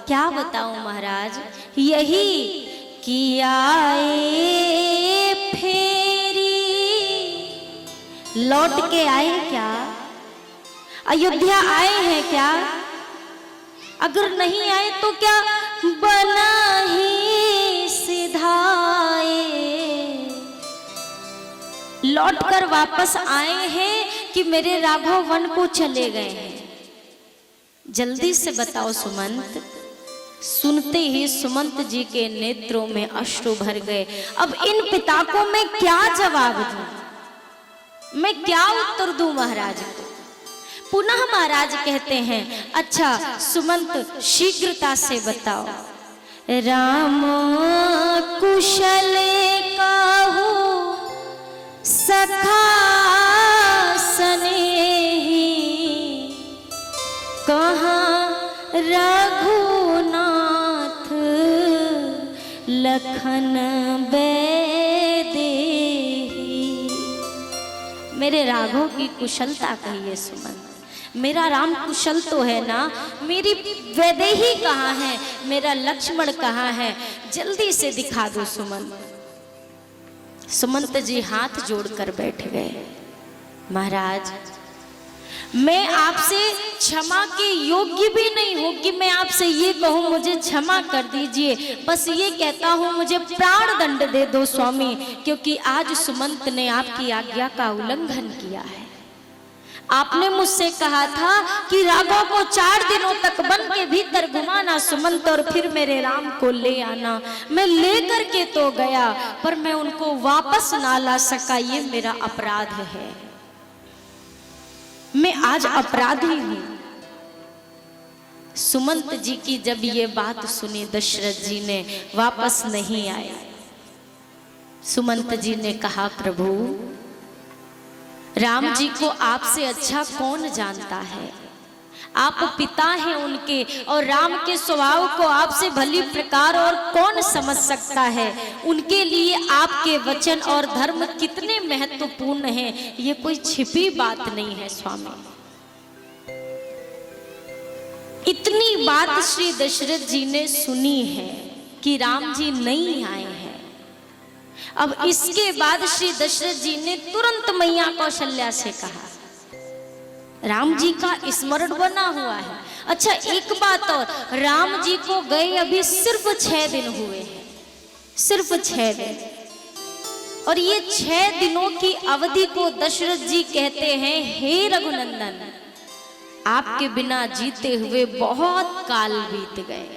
क्या बताऊं महाराज? यही कि आए फेरी, लौट के आए क्या? अयोध्या आए हैं क्या? अगर नहीं आए तो क्या बना ही सिधाए, लौट कर वापस आए हैं कि मेरे राघव वन को चले गए हैं? जल्दी से बताओ सुमंत। सुनते ही सुमंत जी के नेत्रों में अश्रु भर गए। अब इन पिता को मैं क्या जवाब दूं, मैं क्या उत्तर दूं महाराज को। पुनः महाराज कहते हैं, अच्छा सुमंत शीघ्रता से बताओ। राम कुशल काहू सखा सनेही, कहाँ रघुनाथ लखन बेदेही। मेरे राघव की कुशलता कहिए सुमंत। मेरा राम कुशल तो है ना, मेरी वैदेही कहाँ है, मेरा लक्ष्मण कहाँ है, जल्दी से दिखा दो सुमंत। सुमंत जी हाथ जोड़कर बैठ गए। महाराज मैं आपसे क्षमा के योग्य भी नहीं हूं कि मैं आपसे ये कहूं मुझे क्षमा कर दीजिए, बस ये कहता हूं मुझे प्राण दंड दे दो स्वामी, क्योंकि आज सुमंत ने आपकी आज्ञा का उल्लंघन किया है। आपने मुझसे कहा था कि राघव को 4 दिनों तक वन के भीतर घुमाना सुमंत, और फिर मेरे राम को ले आना। मैं लेकर के तो गया, पर मैं उनको वापस ना ला सका, ये मेरा अपराध है। मैं आज अपराधी हूं। सुमंत जी की जब ये बात सुनी दशरथ जी ने वापस नहीं आए। सुमंत जी ने कहा, प्रभु राम जी को आपसे अच्छा कौन जानता है, आप पिता हैं उनके, और राम के स्वभाव को आपसे भली प्रकार और कौन समझ सकता है। उनके लिए आपके वचन और धर्म कितने महत्वपूर्ण हैं, ये कोई छिपी बात नहीं है स्वामी। इतनी बात श्री दशरथ जी ने सुनी है कि राम जी नहीं आए हैं। अब इसके बाद श्री दशरथ जी ने तुरंत मैया कौशल्या से कहा, राम जी का स्मरण बना हुआ है। अच्छा एक बात और, राम जी को गए अभी सिर्फ 6 दिन हुए हैं, सिर्फ 6 दिन, और ये 6 दिनों की अवधि को दशरथ जी कहते हैं, हे रघुनंदन आपके बिना जीते हुए बहुत काल बीत गए,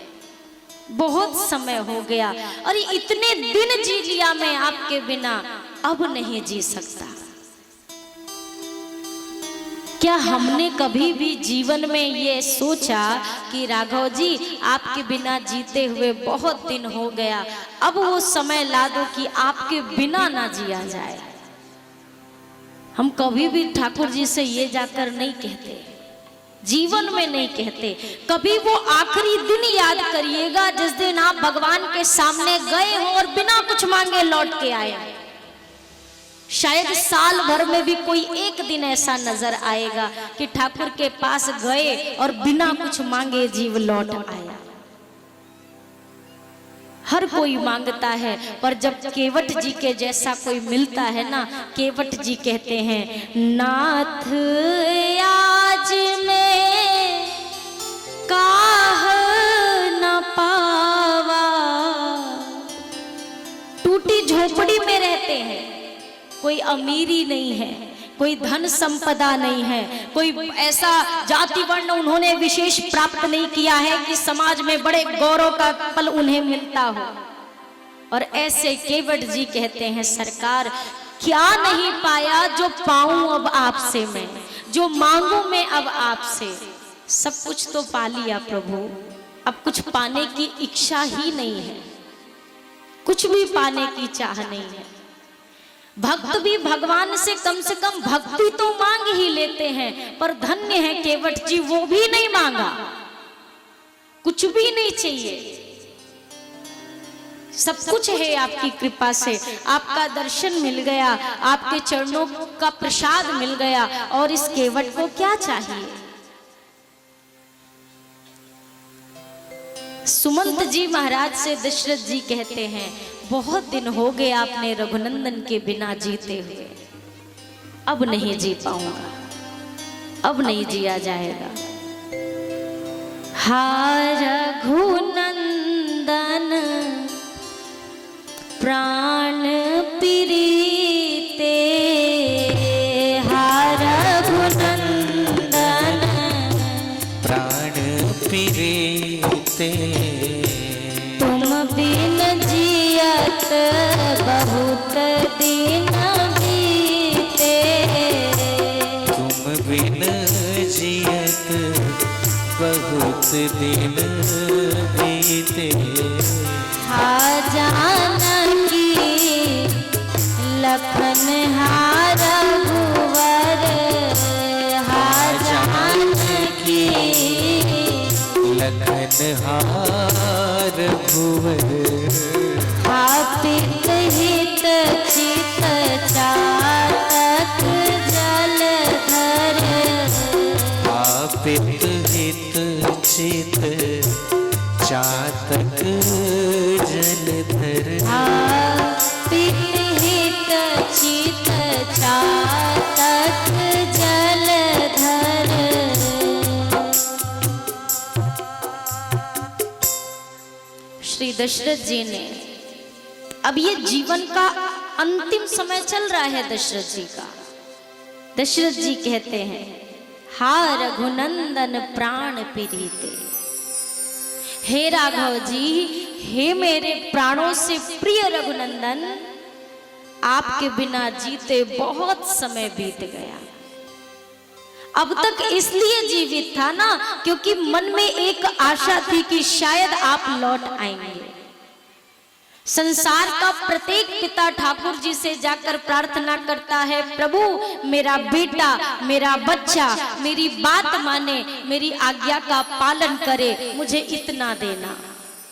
बहुत समय हो गया, और इतने दिन जी लिया मैं आपके बिना, अब नहीं जी सकता। क्या हमने कभी भी जीवन में ये सोचा कि राघव जी आपके बिना जीते हुए बहुत दिन हो गया, अब वो समय ला दो कि आपके बिना ना जिया जाए। हम कभी भी ठाकुर जी से ये जाकर नहीं कहते, जीवन में नहीं कहते। कभी वो आखिरी दिन याद करिएगा जिस दिन आप भगवान के सामने गए हो और बिना कुछ मांगे लौट के आए। शायद साल भर में भी कोई एक दिन ऐसा नजर आएगा कि ठाकुर के पास गए और बिना कुछ मांगे जीव लौट आया। हर कोई मांगता है, पर जब केवट जी के जैसा कोई मिलता है ना, केवट जी कहते हैं, नाथ आज में काह न पावा। टूटी झोपड़ी में रहते हैं, कोई अमीरी नहीं है, कोई धन संपदा नहीं है, कोई ऐसा जाति वर्ण उन्होंने विशेष प्राप्त नहीं किया है कि समाज में बड़े गौरव का पल उन्हें मिलता हो। और ऐसे केवट जी कहते हैं, सरकार क्या नहीं पाया जो पाऊं अब आपसे मैं, जो मांगू मैं अब आपसे। सब कुछ तो पा लिया प्रभु, अब कुछ पाने की इच्छा ही नहीं है, कुछ भी पाने की चाह नहीं है। भक्त भी भगवान से कम भक्ति तो मांग ही लेते हैं, पर धन्य है केवट जी, वो भी नहीं मांगा, कुछ भी नहीं चाहिए। सब कुछ है आपकी कृपा से, आपका दर्शन मिल गया, आपके चरणों का प्रसाद मिल गया, और इस केवट को क्या चाहिए। सुमंत जी महाराज से दशरथ जी कहते हैं, बहुत दिन हो गए आपने रघुनंदन के बिना जीते हुए, अब नहीं जी पाऊंगा, अब नहीं जिया जाएगा। हा रघुनंदन प्राण प्रीते, हा रघुनंदन प्राण दिन बीते। हाँ जानकी लखन हार भुवर, हाँ जानकी लखन हार भुवर। पित हित चित चातक जलधर, पित हित चित चातक जलधर। पित हित चित चातक जलधर। श्री दशरथ जी ने, अब ये जीवन का अंतिम समय चल रहा है दशरथ जी का। दशरथ जी कहते हैं, हा रघुनंदन प्राण प्रीते, हे राघव जी, हे मेरे प्राणों से प्रिय रघुनंदन, आपके बिना जीते बहुत समय बीत गया। अब तक इसलिए जीवित था ना क्योंकि मन में एक आशा थी कि शायद आप लौट आएंगे। संसार का प्रत्येक पिता ठाकुर जी से जाकर प्रार्थना करता है, प्रभु मेरा बेटा, मेरा बच्चा मेरी बात माने, मेरी आज्ञा का पालन करे, मुझे इतना देना।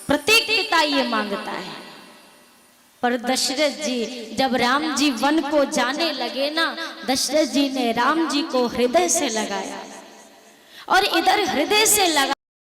प्रत्येक पिता ये मांगता है। पर दशरथ जी जब राम जी वन को जाने लगे ना, दशरथ जी ने राम जी को हृदय से लगाया और इधर हृदय से लगा